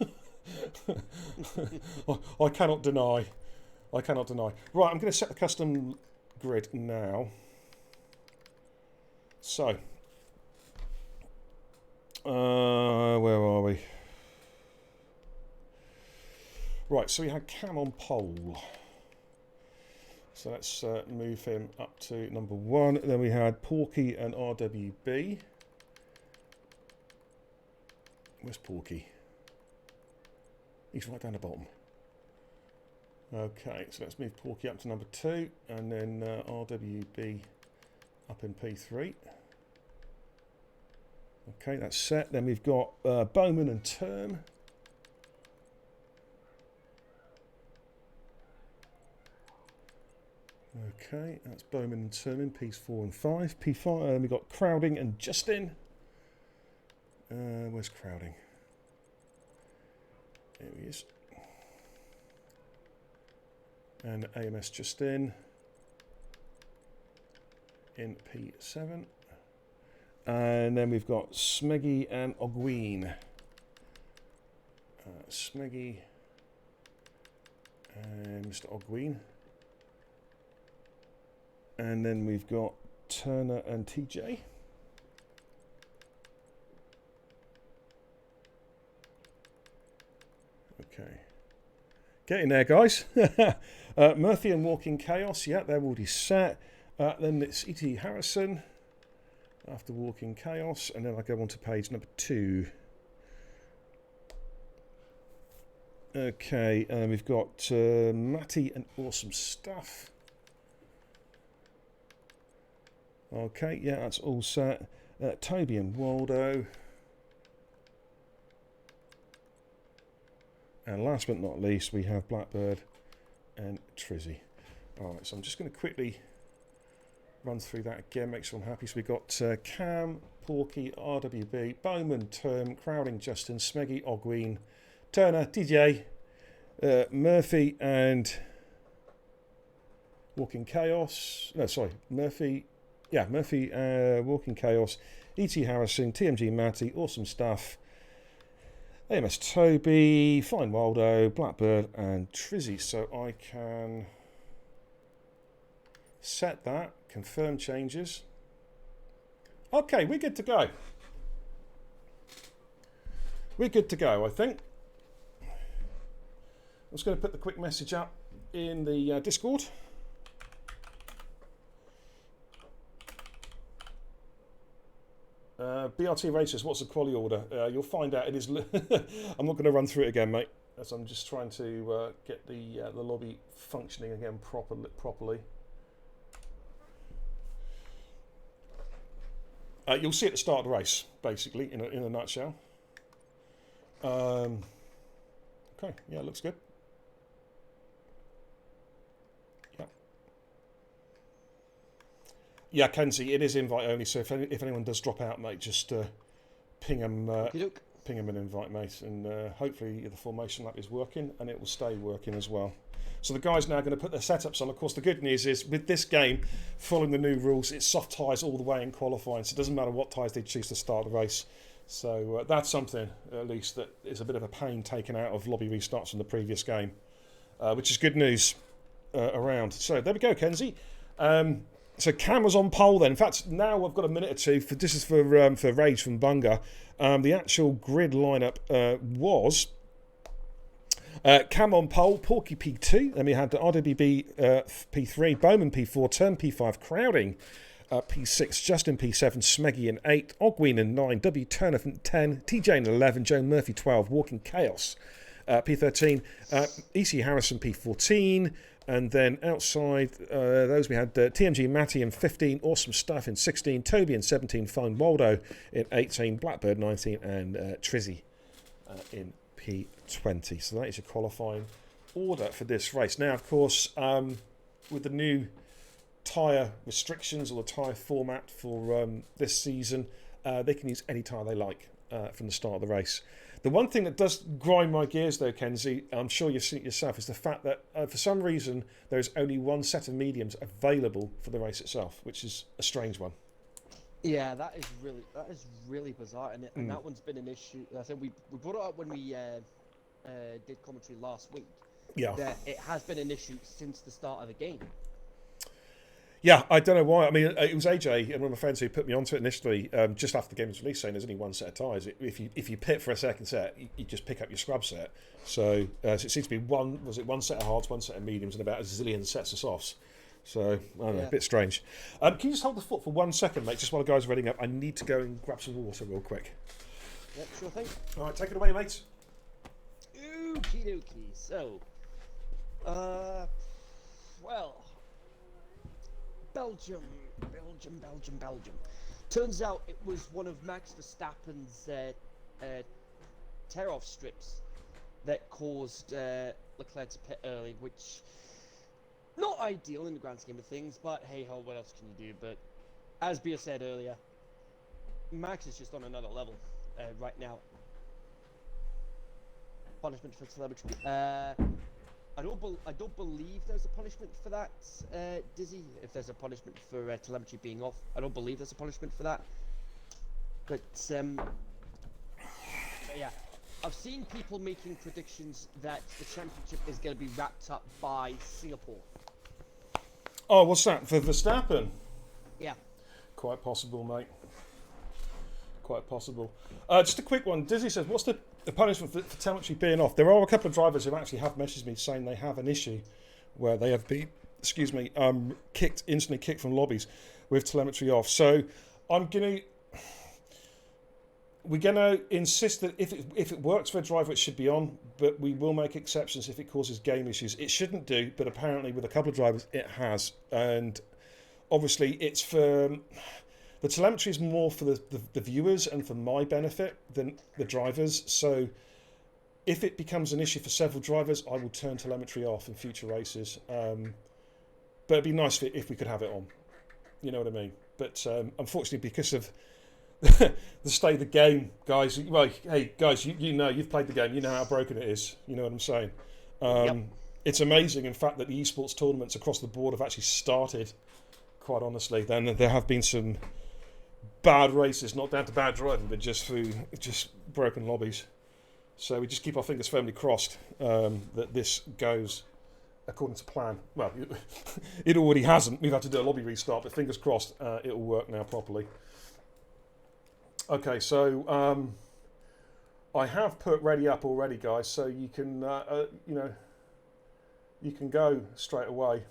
I cannot deny. I cannot deny. Right, I'm going to set the custom grid now. So, where are we? Right, so we had Cam on pole. So let's move him up to number 1. Then we had Porky and RWB. Where's Porky? He's right down the bottom. Okay, so let's move Porky up to number 2, and then RWB up in P3. Okay, that's set. Then we've got Bowman and Term. Okay, that's Bowman and Term in P4 and 5. P5, we've got Crowding and Justin. Where's Crowding? There he is. And AMS Justin in P7. And then we've got Smeggy and Ogween. Smeggy and Mr. Ogween. And then we've got Turner and TJ. Okay. Get in there, guys. Murphy and Walking Chaos. Yeah, they're already set. Then it's E.T. Harrison after Walking Chaos. And then I go on to page number 2. Okay, and we've got Matty and Awesome Stuff. Okay, yeah, that's all set. Toby and Waldo. And last but not least, we have Blackbird and Trizzy. Alright, so I'm just going to quickly run through that again, make sure I'm happy. So we've got Cam, Porky, RWB, Bowman, Term, Crowding, Justin, Smeggy, Ogween, Turner, DJ, Murphy and Walking Chaos. No, sorry, Murphy. Yeah, Murphy, Walking Chaos, E.T. Harrison, TMG Matty, Awesome Stuff, AMS Toby, Fine Waldo, Blackbird and Trizzy. So I can set that, confirm changes. Okay, we're good to go. We're good to go, I think. I'm just going to put the quick message up in the Discord. BRT Racers, what's the quality order? You'll find out. It is. I'm not going to run through it again, mate, as I'm just trying to get the lobby functioning again properly. You'll see at the start of the race, basically, in a nutshell. Okay, yeah, looks good. Yeah, Kenzie, it is invite only, so if anyone does drop out, mate, just ping them an invite, mate, and hopefully the formation lap is working, and it will stay working as well. So the guys now going to put their setups on. Of course, the good news is, with this game, following the new rules, it's soft tyres all the way in qualifying, so it doesn't matter what tyres they choose to start the race. So that's something, at least, that is a bit of a pain taken out of lobby restarts from the previous game, which is good news around. So there we go, Kenzie. So Cam was on pole then. In fact, now I've got a minute or two. This is for Rage from Bunga. The actual grid lineup was Cam on pole, Porky P2. Then we had the RWB P3, Bowman P4, Turn P5, Crowding P6, Justin P7, Smeggy in 8, Ogween in 9, W Turner in 10, TJ in 11, Joe Murphy 12, Walking Chaos P13, EC Harrison P14. And then outside those we had TMG Matty in 15, Awesome Stuff in 16, Toby in 17, Fine Waldo in 18, Blackbird 19, and Trizzy in P20. So that is your qualifying order for this race. Now, of course, with the new tyre restrictions or the tyre format for this season, they can use any tyre they like from the start of the race. The one thing that does grind my gears, though, Kenzie, I'm sure you've seen it yourself, is the fact that for some reason there's only one set of mediums available for the race itself, which is a strange one. Yeah, that is really bizarre, and that one's been an issue. I said we brought it up when we did commentary last week. Yeah. That it has been an issue since the start of the game. Yeah, I don't know why. I mean, it was AJ and one of my friends who put me onto it initially, just after the game was released, saying there's only one set of tyres. If you pit for a second set, you just pick up your scrub set. So it seems to be one set of hards, one set of mediums, and about a zillion sets of softs. So, I don't know, a bit strange. Can you just hold the foot for 1 second, mate? Just while the guys are reading up. I need to go and grab some water real quick. Yep, sure thing. All right, take it away, mates. Okie dokie. So, well, Belgium. Turns out it was one of Max Verstappen's tear-off strips that caused Leclerc to pit early, which not ideal in the grand scheme of things, but hey ho, what else can you do? But as Bia said earlier, Max is just on another level right now. Punishment for telemetry. I don't believe there's a punishment for that, Dizzy. If there's a punishment for telemetry being off, I don't believe there's a punishment for that. But yeah, I've seen people making predictions that the championship is going to be wrapped up by Singapore. Oh, what's that? For Verstappen? Yeah. Quite possible, mate. Quite possible. Just a quick one. Dizzy says, what's the punishment for telemetry being off? There are a couple of drivers who actually have messaged me saying they have an issue where they have been, instantly kicked from lobbies with telemetry off. So we're gonna insist that if it works for a driver, it should be on, but we will make exceptions if it causes game issues. It shouldn't do, but apparently with a couple of drivers, it has. And obviously, it's for the telemetry is more for the viewers and for my benefit than the drivers. So if it becomes an issue for several drivers, I will turn telemetry off in future races. But it'd be nice if we could have it on. You know what I mean? But unfortunately, because of the state of the game, guys. Well, hey, guys, you know, you've played the game. You know how broken it is. You know what I'm saying? Yep. It's amazing, in fact, that the esports tournaments across the board have actually started. Quite honestly, then there have been some bad races, not down to bad driving, but just through broken lobbies. So we just keep our fingers firmly crossed that this goes according to plan. Well, it already hasn't. We've had to do a lobby restart, but fingers crossed it'll work now properly. Okay, so I have put ready up already, guys, so you can you can go straight away.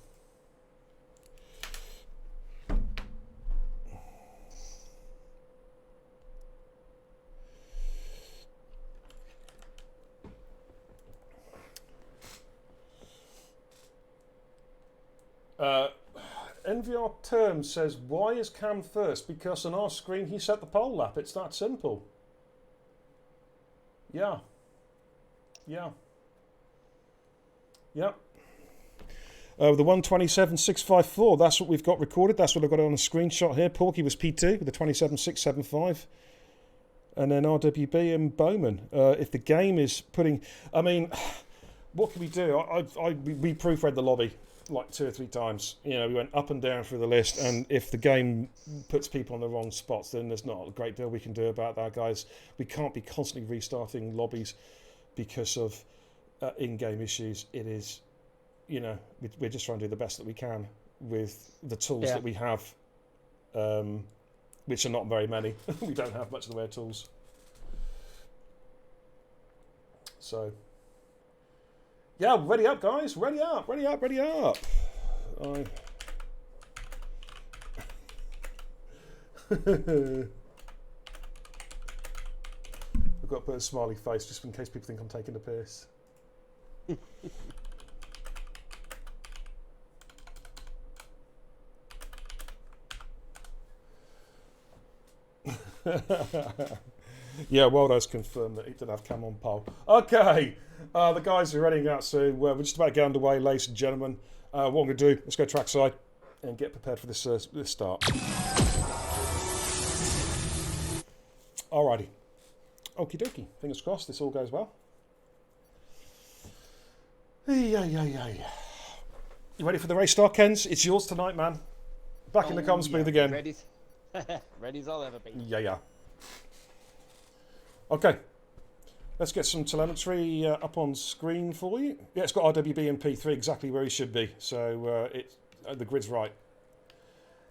NVR Term says, why is Cam first? Because on our screen he set the pole lap. It's that simple. Yeah. The 127.654, that's what we've got recorded. That's what I've got on a screenshot here. Porky was P2 with the 27.675. And then RWB and Bowman. If the game is putting... I mean, what can we do? We proofread the lobby like 2 or 3 times. You know, we went up and down through the list, and if the game puts people on the wrong spots, then there's not a great deal we can do about that, guys. We can't be constantly restarting lobbies because of in-game issues. It is, you know, we're just trying to do the best that we can with the tools that we have, which are not very many. We don't have much in the way of tools. So... yeah, ready up, guys. Ready up. We've got to put a smiley face just in case people think I'm taking the piss. Yeah, Waldo's confirmed that he did have Cam on pole. Okay, the guys are running out soon. We're just about to get underway, ladies and gentlemen. What I'm going to do, let's go trackside and get prepared for this start. Alrighty. Okie dokie. Fingers crossed this all goes well. Yeah. You ready for the race start, Kens? It's yours tonight, man. Back in the comms booth again. Ready Ready as I'll ever be. Yeah. Okay. Let's get some telemetry up on screen for you. Yeah, it's got RWB and P3 exactly where he should be. So the grid's right.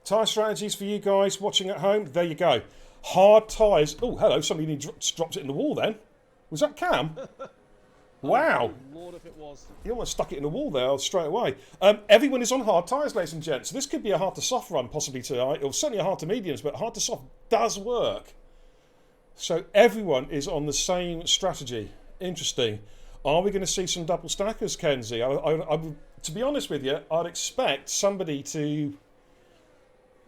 Tyre strategies for you guys watching at home. There you go. Hard tyres. Oh, hello. Somebody dropped it in the wall then. Was that Cam? Wow. Oh, Lord, if it was. He almost stuck it in the wall there straight away. Everyone is on hard tyres, ladies and gents. So this could be a hard to soft run possibly tonight, or certainly a hard to mediums, but hard to soft does work. So everyone is on the same strategy. Interesting. Are we going to see some double stackers, Kenzie? To be honest with you, I'd expect somebody to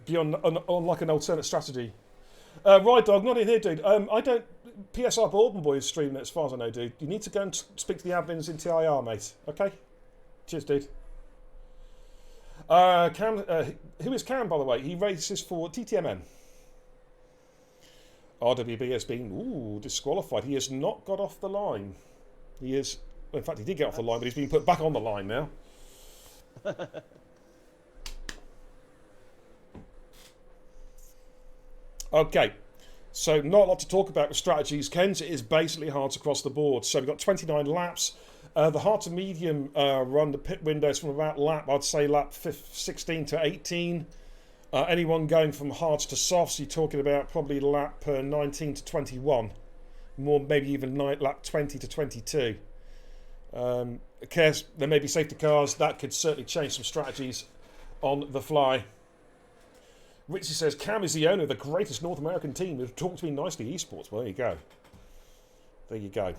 be on like an alternate strategy. Right, dog, not in here, dude. I don't. PSR Baldwin Boy is streaming it as far as I know, dude. You need to go and speak to the admins in TIR, mate. Okay? Cheers, dude. Cam, who is Cam, by the way? He races for TTMN. RWB has been disqualified. He has not got off the line. He is. Well, in fact, he did get off the line, but he's been put back on the line now. Okay. So not a lot to talk about with strategies, Ken's. It is basically hards across the board. So we've got 29 laps. The hard to medium run, the pit windows from about I'd say lap 16 to 18. Anyone going from hards to softs, you're talking about probably lap 19 to 21. More, maybe even lap 20 to 22. There may be safety cars. That could certainly change some strategies on the fly. Richie says, Cam is the owner of the greatest North American team. Who talked to me nicely, esports. Well, there you go. There you go.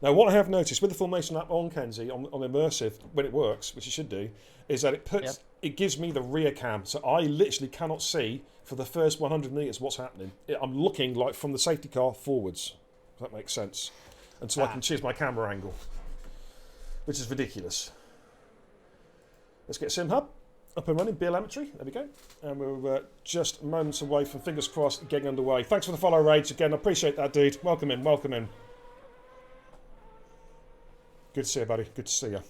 Now, what I have noticed with the formation app on Kenzie, on immersive, when it works, which it should do, is that it gives me the rear cam. So I literally cannot see for the first 100 metres what's happening. I'm looking like from the safety car forwards, if that makes sense. Until I can choose my camera angle, which is ridiculous. Let's get SimHub up and running, telemetry, there we go. And we're just moments away from, fingers crossed, getting underway. Thanks for the follow, Rage, again, I appreciate that, dude. Welcome in, welcome in. Good to see you, buddy, good to see you.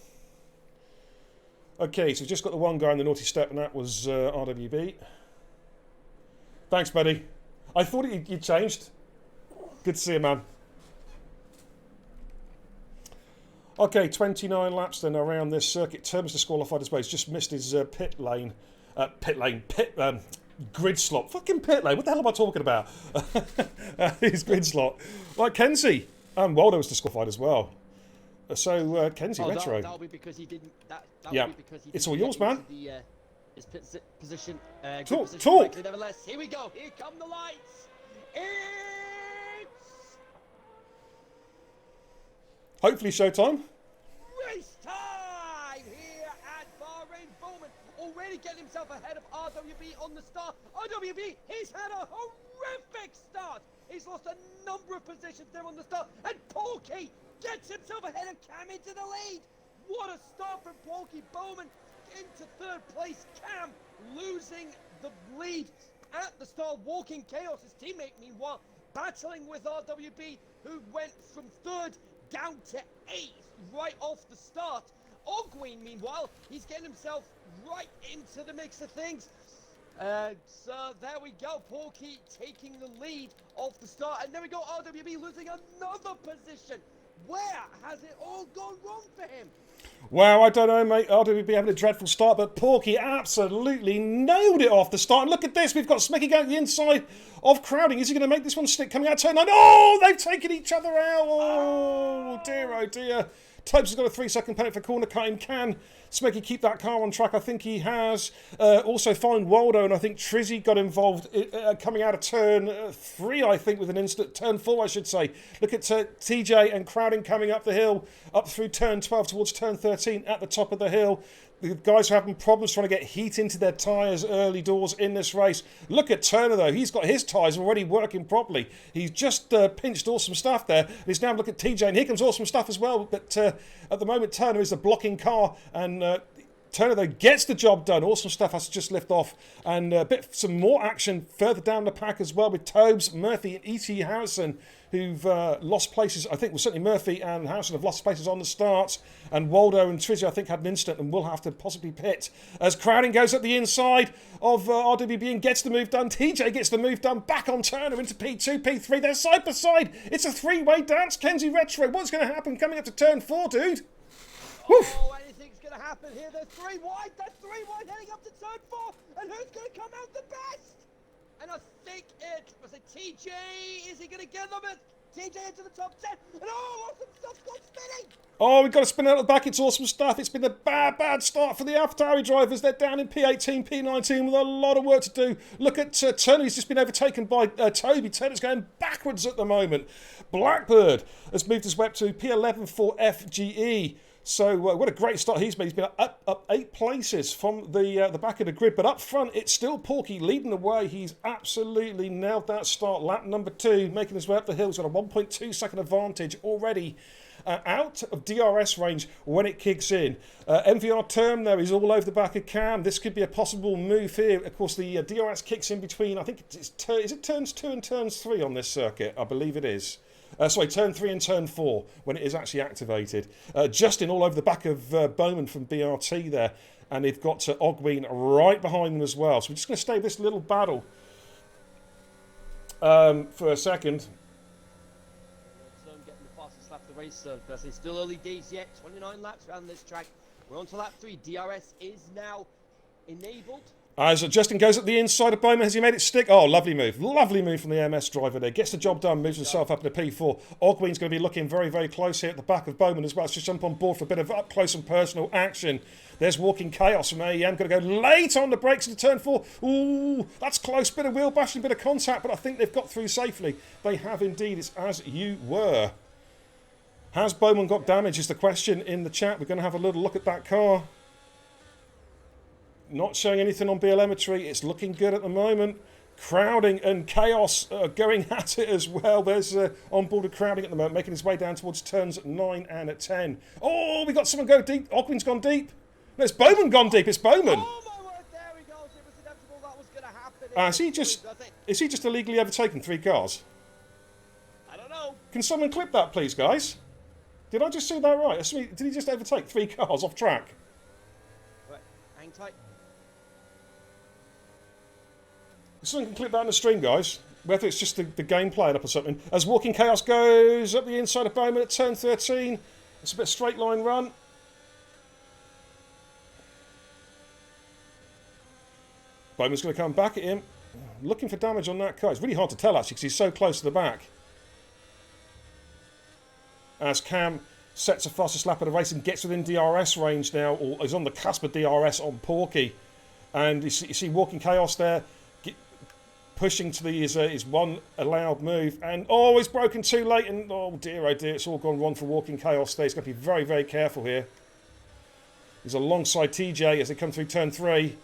Okay, so we've just got the one guy in the naughty step, and that was RWB. Thanks, buddy. I thought you'd changed. Good to see you, man. Okay, 29 laps then around this circuit. Terms disqualified as well. He's just missed his grid slot. Fucking pit lane. What the hell am I talking about? His grid slot. Like Kenzie. And Waldo was disqualified as well. So Kenzie, retro. That'll be because he didn't. Yeah, it's all yours, man. His position. Talk. Nevertheless, here we go. Here come the lights. It's hopefully showtime. Race time here at Bahrain. Bowman already getting himself ahead of RWB on the start. RWB, he's had a horrific start. He's lost a number of positions there on the start. And Porky gets himself ahead of Cam into the lead. What a start from Porky. Bowman into third place. Cam losing the lead at the start. Walking Chaos, his teammate, meanwhile, battling with RWB, who went from third down to 8th right off the start. Ogween, meanwhile, he's getting himself right into the mix of things. So there we go, Porky taking the lead off the start, and there we go, RWB losing another position. Where has it all gone wrong for him? Wow, I don't know, mate. RWB having a dreadful start, but Porky absolutely nailed it off the start. And look at this, we've got Smicky going the inside of Crowding. Is he going to make this one stick coming out turn 9? Oh, they've taken each other out. Oh, dear, oh dear. Topes has got a 3-second penalty for corner cutting. Can Smicky keep that car on track? I think he has. Also find Waldo, and I think Trizzy got involved coming out of turn 3, I think, with an instant. Turn 4, I should say. Look at TJ and Crowding coming up the hill, up through turn 12 towards turn 13 at the top of the hill. The guys are having problems trying to get heat into their tyres early doors in this race. Look at Turner, though. He's got his tyres already working properly. He's just pinched Awesome Stuff there. He's now look at TJ, and here comes Awesome Stuff as well. But at the moment, Turner is a blocking car, and Turner, though, gets the job done. Awesome Stuff has to just lift off. And some more action further down the pack as well with Tobes, Murphy, and E.T. Harrison, who've lost places. I think, well, certainly Murphy and Howson have lost places on the start. And Waldo and Trizzy, I think, had an incident and will have to possibly pit. As Crowding goes up the inside of RWB and gets the move done. TJ gets the move done. Back on Turner into P2, P3. They're side by side. It's a three-way dance. Kenzie Retro, what's going to happen coming up to turn 4, dude? Woof. Oh, anything's going to happen here. They're 3 wide. They're 3 wide heading up to turn 4. And who's going to come out the best? And I think it was a TJ. Is he going to get them? TJ into the top 10. And oh, awesome stuff gone spinning. Oh, we've got to spin out the back. It's awesome stuff. It's been a bad start for the AlphaTauri drivers. They're down in P18, P19 with a lot of work to do. Look at Turner. He's just been overtaken by Toby. Turner's going backwards at the moment. Blackbird has moved his way up to P11 for FGE. So what a great start he's made. He's been up 8 places from the back of the grid. But up front, it's still Porky leading the way. He's absolutely nailed that start. Lap number 2, making his way up the hill. He's got a 1.2 second advantage already. Out of DRS range when it kicks in. MVR term though is all over the back of Cam. This could be a possible move here. Of course, the DRS kicks in between, I think is it turns 2 and turns 3 on this circuit? I believe it is. Sorry, turn 3 and turn 4 when it is actually activated. Justin all over the back of Bowman from BRT there. And they've got Ogween right behind them as well. So we're just going to stay this little battle for a second. The race, so it's still early days yet. 29 laps around this track. We're on to lap 3. DRS is now enabled. As Justin goes up the inside of Bowman, has he made it stick? Oh, lovely move from the MS driver there. Gets the job done, moves himself up into P4. Ogween's going to be looking very close here at the back of Bowman as well. Let's just jump on board for a bit of up close and personal action. There's Walking Chaos from AEM. Going to go late on the brakes into turn 4. Ooh, that's close. Bit of wheel bashing, bit of contact, but I think they've got through safely. They have indeed. It's as you were. Has Bowman got damage is the question in the chat. We're going to have a little look at that car. Not showing anything on BLMetry. It's looking good at the moment. Crowding and Chaos going at it as well. There's onboarded Crowding at the moment, making his way down towards turns 9 and 10. Oh, we got someone go deep. Ogween's gone deep. No, it's Bowman gone deep. It's Bowman. Oh my word, there we go. It was inevitable that was going to happen. Is he just illegally overtaken 3 cars? I don't know. Can someone clip that, please, guys? Did I just see that right? Did he just overtake 3 cars off track? Right, hang tight. Someone can clip that in the stream, guys. Whether it's just the game playing up or something. As Walking Chaos goes up the inside of Bowman at turn 13. It's a bit of straight line run. Bowman's going to come back at him. Looking for damage on that car. It's really hard to tell, actually, because he's so close to the back. As Cam sets a fastest lap of the race and gets within DRS range now, or is on the cusp of DRS on Porky. And you see Walking Chaos there, pushing to his one allowed move. And, oh, he's broken too late. And, oh dear, it's all gone wrong for Walking Chaos there. He's got to be very careful here. He's alongside TJ as they come through turn 3.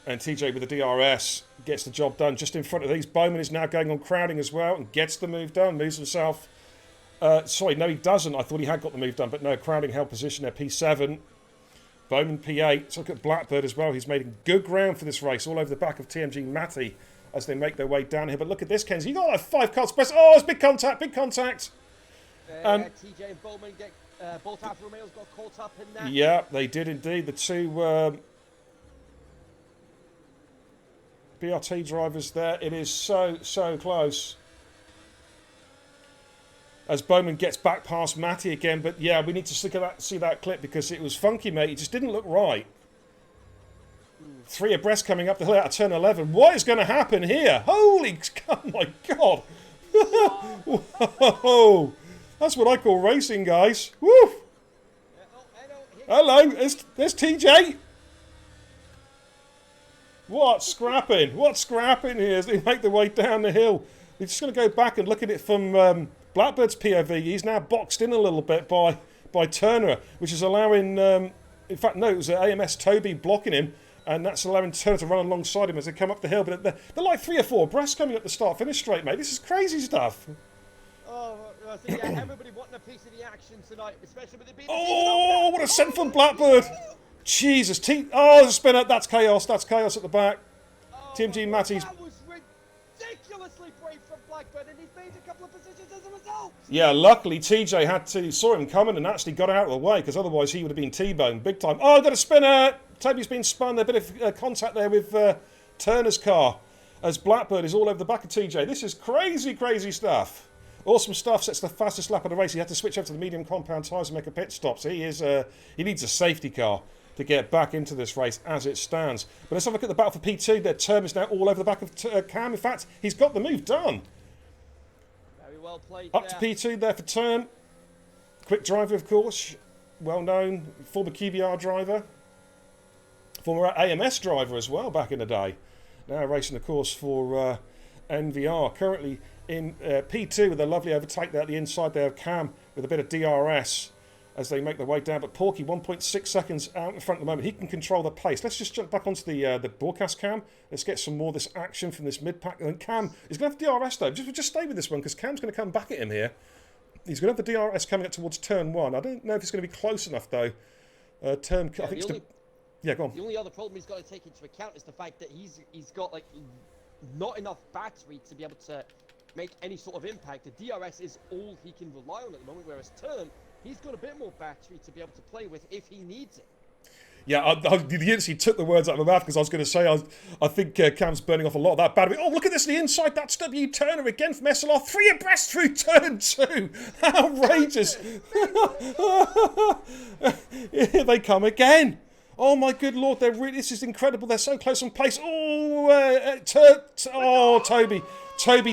And TJ with the DRS gets the job done just in front of these. Bowman is now going on Crowding as well and gets the move done. Moves himself. Sorry, no, he doesn't. I thought he had got the move done, but no, Crowding held position there. P7. Bowman P8. So look at Blackbird as well. He's made good ground for this race all over the back of TMG Matty as they make their way down here. But look at this, Kenzie. You got like 5 cars press. Oh, it's big contact. TJ and Bowman get both Alfa Romeos got caught up in that. Yeah, they did indeed. The 2 BRT drivers there. It is so close. As Bowman gets back past Matty again. But yeah, we need to see that clip because it was funky, mate. It just didn't look right. 3 abreast coming up the hill out of turn 11. What is going to happen here? Holy, oh my God. Whoa. That's what I call racing, guys. Woo. Hello, there's TJ. What's scrapping here as they make their way down the hill. We're just going to go back and look at it from Blackbird's POV. He's now boxed in a little bit by Turner, which is allowing, in fact, no, it was AMS Toby blocking him, and that's allowing Turner to run alongside him as they come up the hill. But they're like 3 or 4 abreast coming up the start-finish straight, mate. This is crazy stuff. Oh, I think everybody wanting a piece of the action tonight, especially with it being... Oh, what a send from Blackbird. Jesus, oh, there's a spinner. That's Chaos at the back. TMG Matty's... That was ridiculous. ridiculously brave from Blackburn, and he's made a couple of positions as a result. Yeah, luckily TJ saw him coming and actually got out of the way, because otherwise he would have been T-boned big time. Oh, got a spinner! Toby's been spun. A bit of contact there with Turner's car, as Blackburn is all over the back of TJ. This is crazy, crazy stuff. Awesome stuff. Sets the fastest lap of the race. He had to switch over to the medium compound tyres and make a pit stop. So he needs a safety car to get back into this race as it stands. But let's have a look at the battle for P2. Their term is now all over the back of Cam. In fact, he's got the move done. Very well played. Up to P2 there for turn. Quick driver, of course. Well known. Former QBR driver. Former AMS driver as well back in the day. Now racing, of course, for NVR. Currently in P2 with a lovely overtake there at the inside there of Cam with a bit of DRS as they make their way down. But Porky 1.6 seconds out in front at the moment. He can control the pace. Let's just jump back onto the broadcast cam. Let's get some more of this action from this mid-pack. And Cam is going to have DRS though. Just stay with this one, because Cam's going to come back at him here. He's going to have the DRS coming up towards turn 1. I don't know if it's going to be close enough though. I think it's yeah, go on. The only other problem he's got to take into account is the fact that he's got like not enough battery to be able to make any sort of impact. The DRS is all he can rely on at the moment, whereas turn, he's got a bit more battery to be able to play with if he needs it. Yeah, you actually took the words out of my mouth, because I was going to say I think Cam's burning off a lot of that battery. Oh, look at this, the inside, that's W Turner again from SLR, 3 abreast through turn 2. Outrageous. Here they come again. Oh my good lord, this is incredible. They're so close on pace. Oh, Toby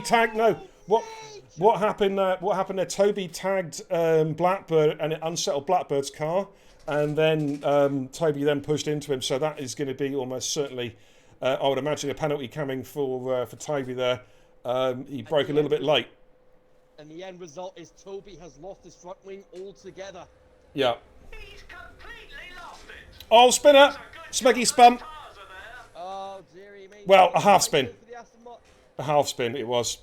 tagged. No, what happened? What happened there? Toby tagged Blackbird, and it unsettled Blackbird's car, and then Toby then pushed into him. So that is going to be almost certainly, I would imagine, a penalty coming for Toby there. He broke a little bit late. And the end result is Toby has lost his front wing altogether. Yeah. He's completely lost it. Oh, spinner! Smeggy spun. Oh, dearie me. Well, a half spin. A half spin it was.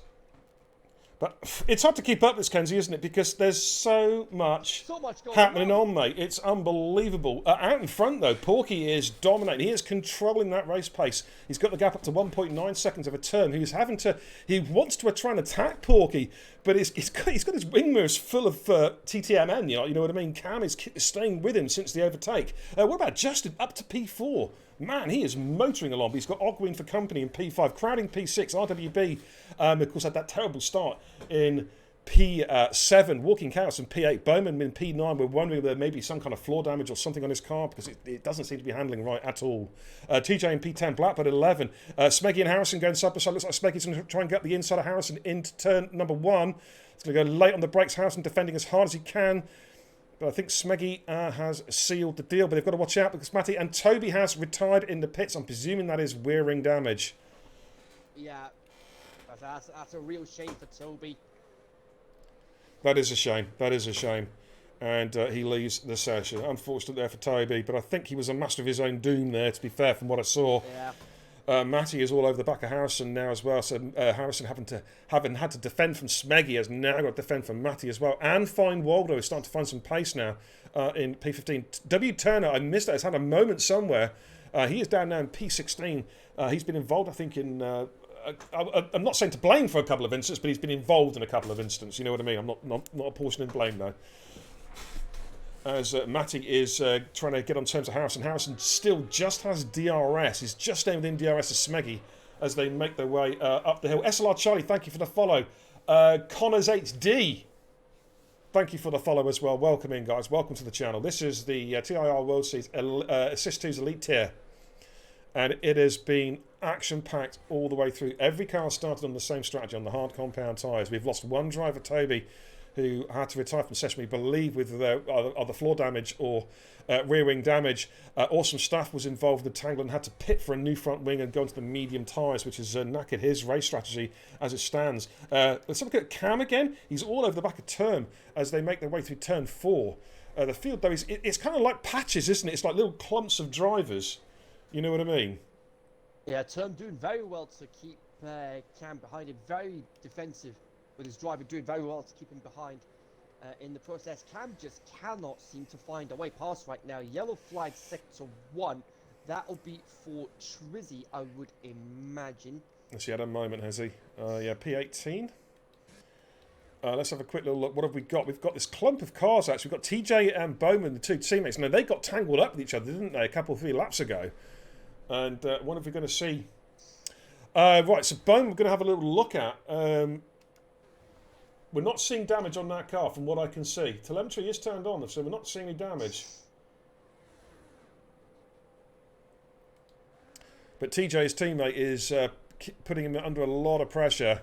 But it's hard to keep up this, Kenzie, isn't it? Because there's so much happening on, mate. It's unbelievable. Out in front, though, Porky is dominating. He is controlling that race pace. He's got the gap up to 1.9 seconds of a turn. He wants to try and attack Porky, but he's got his wing mirrors full of TTMN, you know what I mean? Cam is staying with him since the overtake. What about Justin up to P4? Man, he is motoring along. But he's got Ogwin for company in P5, crowding P6. RWB, of course, had that terrible start in P7. Walking Chaos in P8. Bowman in P9. We're wondering whether there may be some kind of floor damage or something on his car, because it doesn't seem to be handling right at all. TJ in P10. Blackbird 11. Smeggy and Harrison going side by side. Looks like Smeggy's going to try and get the inside of Harrison into turn number 1. It's going to go late on the brakes. Harrison defending as hard as he can. But I think Smeggy has sealed the deal. But they've got to watch out, because Matty and Toby has retired in the pits. I'm presuming that is wear ring damage. Yeah, that's a real shame for Toby. That is a shame. That is a shame. And he leaves the session. Unfortunate there for Toby. But I think he was a master of his own doom there, to be fair, from what I saw. Yeah. Matty is all over the back of Harrison now as well. So Harrison having had to defend from Smeggy has now got to defend from Matty as well. And find Waldo is starting to find some pace now in P15. W Turner, I missed that. He's had a moment somewhere. He is down now in P16. He's been involved, I think, in... I'm not saying to blame for a couple of instances, but he's been involved in a couple of instances. You know what I mean? I'm not apportioning blame, though. As Matty is trying to get on terms of Harrison. Harrison still just has DRS. He's just staying within DRS of Smeggy as they make their way up the hill. SLR Charlie, thank you for the follow. Connors HD, thank you for the follow as well. Welcome in, guys. Welcome to the channel. This is the TIR World Series Assist 2's Elite Tier. And it has been action-packed all the way through. Every car started on the same strategy, on the hard compound tyres. We've lost one driver, Toby, who had to retire from the session, we believe, with either floor damage or rear wing damage. Awesome Stuff was involved in the tangle and had to pit for a new front wing and go into the medium tyres, which has knackered his race strategy as it stands. Let's have a look at Cam again. He's all over the back of turn as they make their way through turn 4. The field, though, it's kind of like patches, isn't it? It's like little clumps of drivers. You know what I mean? Yeah, Turn doing very well to keep Cam behind him. Very defensive with his driver, doing very well to keep him behind in the process. Cam just cannot seem to find a way past right now. Yellow flag sector 1. That'll be for Trizzy, I would imagine. Has he had a moment, has he? Yeah, P18. Let's have a quick little look. What have we got? We've got this clump of cars, actually. We've got TJ and Bowman, the two teammates. Now, they got tangled up with each other, didn't they, a couple of 3 laps ago? And what are we going to see? Right, so Bowman we're going to have a little look at. We're not seeing damage on that car from what I can see. Telemetry is turned on, so we're not seeing any damage. But TJ's teammate is putting him under a lot of pressure.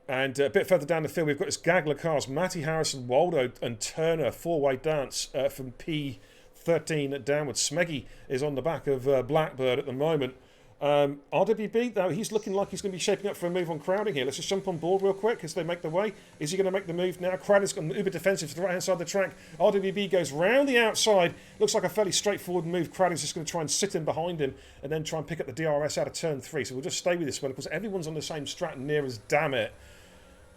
And a bit further down the field, we've got this gaggle of cars. Matty, Harrison, Waldo and Turner, 4-way dance from P13 downwards. Smeggy is on the back of Blackbird at the moment. RWB, though, he's looking like he's going to be shaping up for a move on Crowding here. Let's just jump on board real quick as they make the way. Is he going to make the move now? Crowding's got an uber defensive to the right-hand side of the track. RWB goes round the outside. Looks like a fairly straightforward move. Crowding's just going to try and sit in behind him and then try and pick up the DRS out of turn 3. So we'll just stay with this one because everyone's on the same strat near as damn it.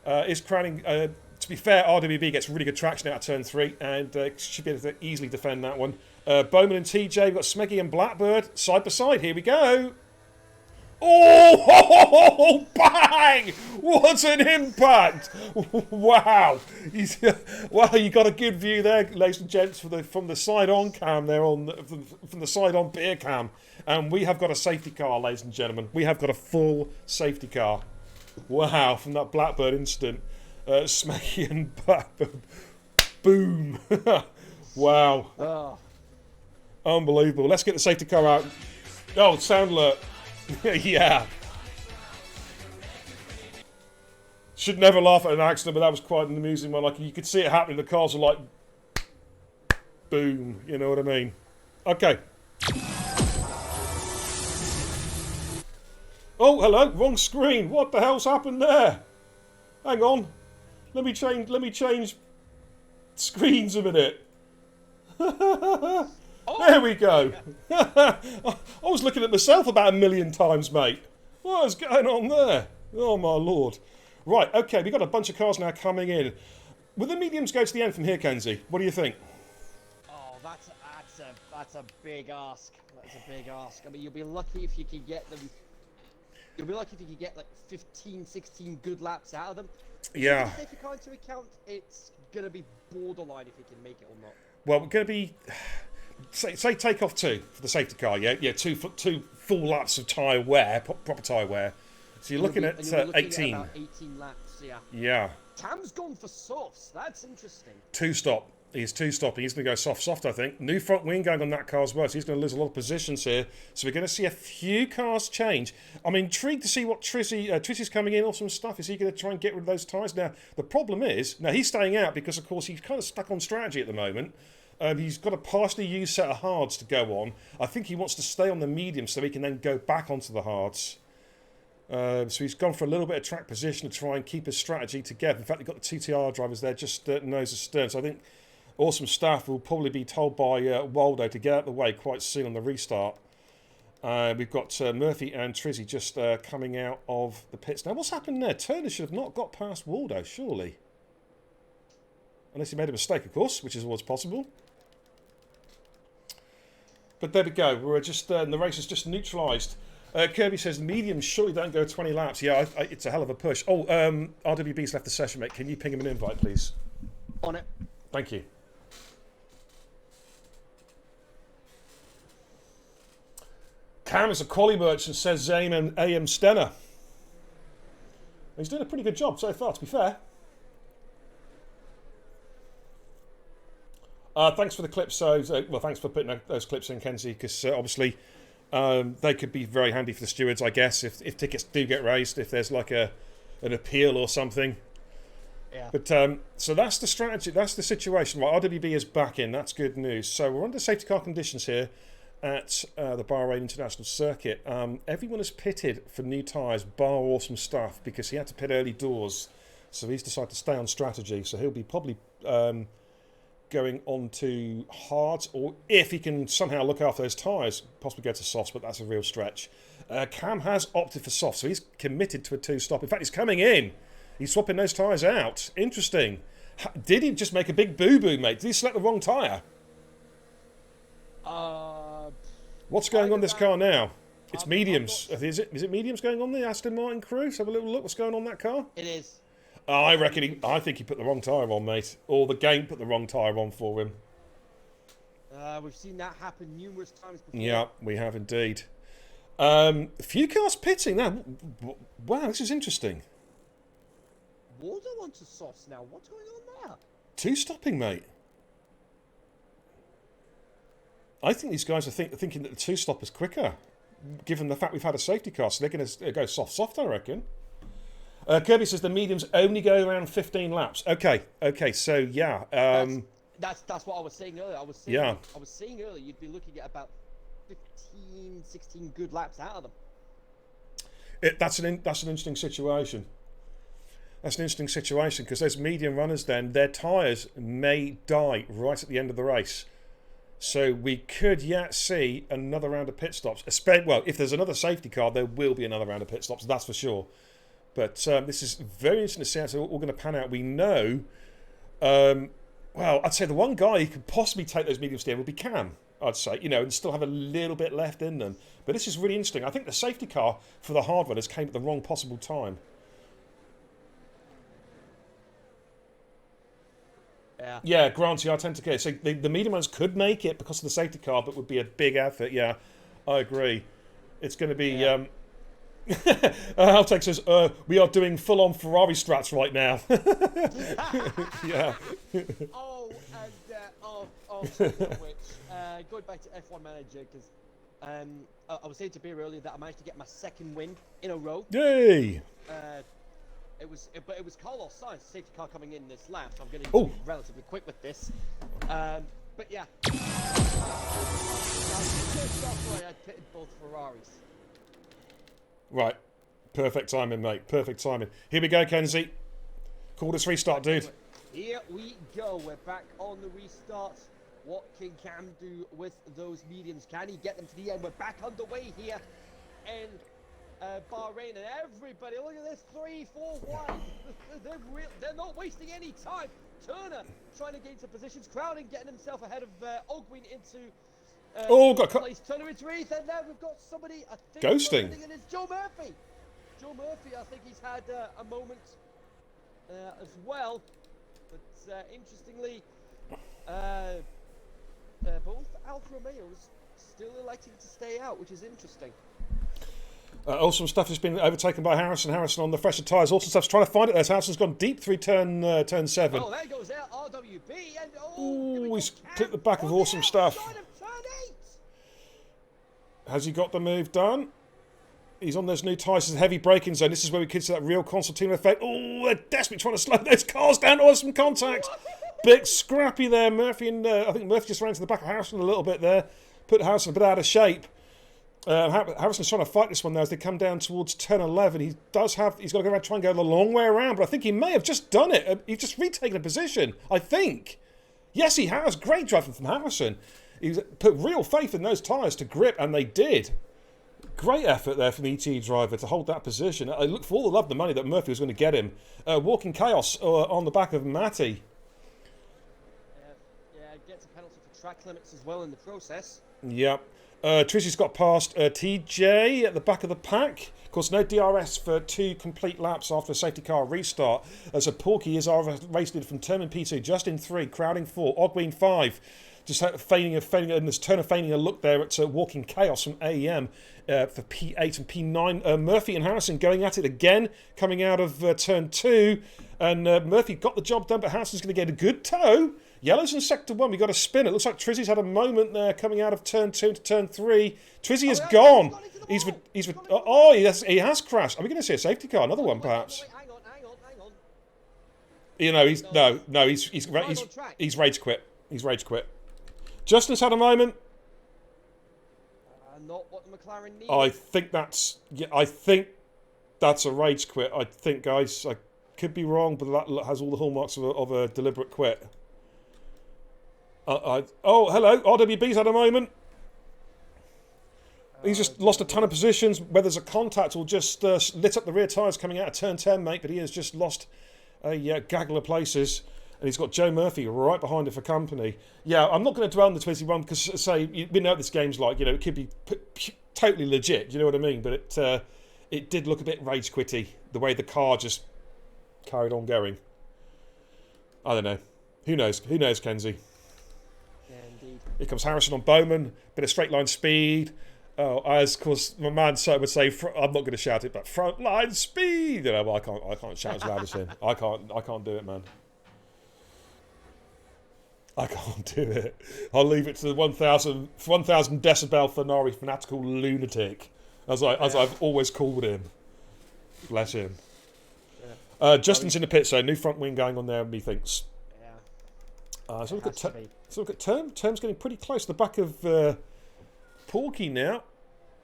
Is Crowding... to be fair, RWB gets really good traction out of turn 3 and should be able to easily defend that one. Bowman and TJ, we've got Smeggy and Blackbird side by side. Here we go. Oh, bang! What an impact! Wow. Wow, you got a good view there, ladies and gents, from the side-on cam there, from the side-on beer cam. And we have got a safety car, ladies and gentlemen. We have got a full safety car. Wow, from that Blackbird incident. Smeggy and Blackbird. Boom. Wow. Oh. Unbelievable. Let's get the safety car out. Oh, sound alert. Yeah. Should never laugh at an accident, but that was quite an amusing one. Like, you could see it happening. The cars were like, boom. You know what I mean? Okay. Oh, hello. Wrong screen. What the hell's happened there? Hang on. Let me change screens a minute. There we go. I was looking at myself about 1 million times, mate. What is going on there? Oh, my Lord. Right, okay, we've got a bunch of cars now coming in. Will the mediums go to the end from here, Kenzie? What do you think? Oh, that's a big ask. That's a big ask. I mean, you'll be lucky if you can get them. You'll be lucky if you can get like 15, 16 good laps out of them. Yeah. If you take your car into account, it's going to be borderline if you can make it or not. Well, we're going to be... Say take off 2 for the safety car, yeah? Yeah, two full laps of tyre wear, proper tyre wear. So you're looking at 18. At about 18 laps, yeah. Yeah. Cam's gone for softs. That's interesting. 2-stop. He's 2-stopping. He's going to go soft, I think. New front wing going on that car as well, so he's going to lose a lot of positions here. So we're going to see a few cars change. I'm intrigued to see what Trizzy's coming in or some stuff. Is he going to try and get rid of those tyres? Now, the problem is, now he's staying out because, of course, he's kind of stuck on strategy at the moment. He's got a partially used set of hards to go on. I think he wants to stay on the medium so he can then go back onto the hards. So he's gone for a little bit of track position to try and keep his strategy together. In fact, they've got the 2 TIR drivers there just nose astern. So I think Awesome Staff will probably be told by Waldo to get out of the way quite soon on the restart. We've got Murphy and Trizzy just coming out of the pits. Now, what's happened there? Turner should have not got past Waldo, surely. Unless he made a mistake, of course, which is always possible. But there we go. We're just the race is just neutralised. Kirby says mediums surely don't go 20 laps. Yeah, it's a hell of a push. Oh, RWB's left the session, mate. Can you ping him an invite, please? On it. Thank you. Cam is a quality merchant, says AM Stenner. He's doing a pretty good job so far, to be fair. Thanks for the clips. Well, thanks for putting those clips in, Kenzie, because obviously they could be very handy for the stewards, I guess, if tickets do get raised, if there's like an appeal or something. Yeah. But so that's the strategy, that's the situation. Right, RWB is back in. That's good news. So we're under safety car conditions here at the Bahrain International Circuit. Everyone is pitted for new tyres, bar Awesome Stuff, because he had to pit early doors. So he's decided to stay on strategy. So he'll be probably going on to hards, or if he can somehow look after those tyres, possibly go to softs, but that's a real stretch. Cam has opted for softs, so he's committed to a 2-stop. In fact, he's coming in. He's swapping those tyres out. Interesting. Did he just make a big boo-boo, mate? Did he select the wrong tyre? What's going on this car now? It's mediums. Is it mediums going on the Aston Martin crew? Let's have a little look. What's going on that car? It is. I reckon. I think he put the wrong tyre on, mate. Or the game put the wrong tyre on for him. We've seen that happen numerous times before. Yeah, we have indeed. A few cars pitting now. Wow, this is interesting. Waldo onto softs now. What's going on there? 2 stopping, mate. I think these guys are thinking that the 2 stop is quicker, given the fact we've had a safety car, so they're going to go soft, I reckon. Kirby says the mediums only go around 15 laps. Okay, so yeah. That's what I was saying earlier. I was saying earlier you'd be looking at about 15, 16 good laps out of them. That's an interesting situation. That's an interesting situation because those medium runners then, their tyres may die right at the end of the race. So we could yet see another round of pit stops. Well, if there's another safety car, there will be another round of pit stops, that's for sure. But this is very interesting to see how it's all going to pan out. We know, well, I'd say the one guy who could possibly take those medium steer would be Cam, I'd say, and still have a little bit left in them. But this is really interesting. I think the safety car for the hard runners came at the wrong possible time. Yeah, granted, I tend to get. So the medium ones could make it because of the safety car, but would be a big effort. Yeah, I agree. It's going to be. Yeah. Haltech says we are doing full-on Ferrari strats right now. Yeah. Which going back to F1 Manager because I was saying to Beer earlier that I managed to get my second win in a row. Yay! It was Carlos Sainz, safety car coming in this lap, so I'm going to be relatively quick with this. But yeah, I pitted both Ferraris. Right, perfect timing, mate. Perfect timing. Here we go, Kenzie. Call this restart, dude. Here we go. We're back on the restart. What can Cam do with those mediums? Can he get them to the end? We're back underway here in Bahrain, and everybody, look at this, 3, 4 wide. They're not wasting any time. Turner trying to gain some positions, Crowding getting himself ahead of Ogwin into got place. Turner into Reith, and now we've got somebody, I think, ghosting. And it's Joe Murphy. Joe Murphy, I think he's had a moment as well, but interestingly, both Alfa Romeos still electing to stay out, which is interesting. Awesome stuff has been overtaken by Harrison. Harrison on the fresher tyres. Awesome stuff's trying to find it there. Harrison's gone deep through turn 7. Oh, there goes there. RWB. And he's clipped the back of Awesome Stuff. Has he got the move done? He's on those new tyres. It's a heavy braking zone. This is where we could see that real Constantino effect. Oh, they're desperately trying to slow those cars down. Awesome contact. Bit scrappy there. Murphy and I think Murphy just ran to the back of Harrison a little bit there. Put Harrison a bit out of shape. Harrison's trying to fight this one now as they come down towards turn 11. He's got to go around, try and go the long way around, but I think he may have just done it. He's just retaken a position, I think. Yes, he has. Great driving from Harrison. He's put real faith in those tyres to grip, and they did. Great effort there from the ET driver to hold that position. I look for all the love and the money that Murphy was going to get him. Walking Chaos on the back of Matty. Yeah, gets a penalty for track limits as well in the process. Yep. Trizzy's got past TJ at the back of the pack. Of course, no DRS for 2 complete laps after a safety car restart. So Porky is our race leader from Turman P2, Justin 3, Crowding 4, Ogween 5. Just feigning and there's Turner feigning a look there at Walking Chaos from AEM for P8 and P9. Murphy and Harrison going at it again, coming out of turn 2. And Murphy got the job done, but Harrison's going to get a good tow. Yellow's in sector 1. We got a spin. It looks like Trizzy's had a moment there coming out of turn 2 to turn 3. Trizzy is gone. He has crashed. Are we going to see a safety car? Another one, perhaps. Hang on. He's rage quit. He's rage quit. Justin's had a moment. Not what the McLaren needs. I think that's a rage quit. I think, guys, I could be wrong, but that has all the hallmarks of a deliberate quit. Hello. RWB's had a moment. He's just lost a ton of positions. Whether there's a contact or just lit up the rear tyres coming out of turn 10, mate. But he has just lost a gaggle of places. And he's got Joe Murphy right behind him for company. Yeah, I'm not going to dwell on the 21 because, say, we know what this game's like. You know, it could be totally legit. You know what I mean? But it did look a bit rage quitty the way the car just carried on going. I don't know. Who knows? Who knows, Kenzie? Yeah, indeed. Here comes Harrison on Bowman. Bit of straight line speed. Oh, as of course my man so would say, I'm not going to shout it, but front line speed. You know, well, I can't shout as loud as him. I can't do it, man. I can't do it. I'll leave it to the 1,000 decibel Ferrari fanatical lunatic, as I've always called him. Bless him. Yeah. Justin's in the pit, so new front wing going on there, methinks. Yeah. So look at Term. Term's getting pretty close to the back of Porky now.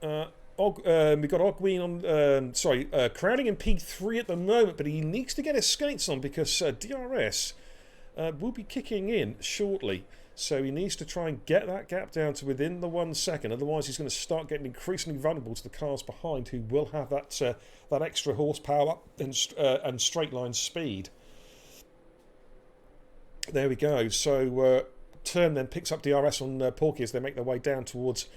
We've got Ogween on. Crowding in P3 at the moment, but he needs to get his skates on because DRS will be kicking in shortly. So he needs to try and get that gap down to within the 1 second. Otherwise, he's going to start getting increasingly vulnerable to the cars behind, who will have that extra horsepower and straight line speed. There we go. So Turn then picks up DRS on Porky as they make their way down towards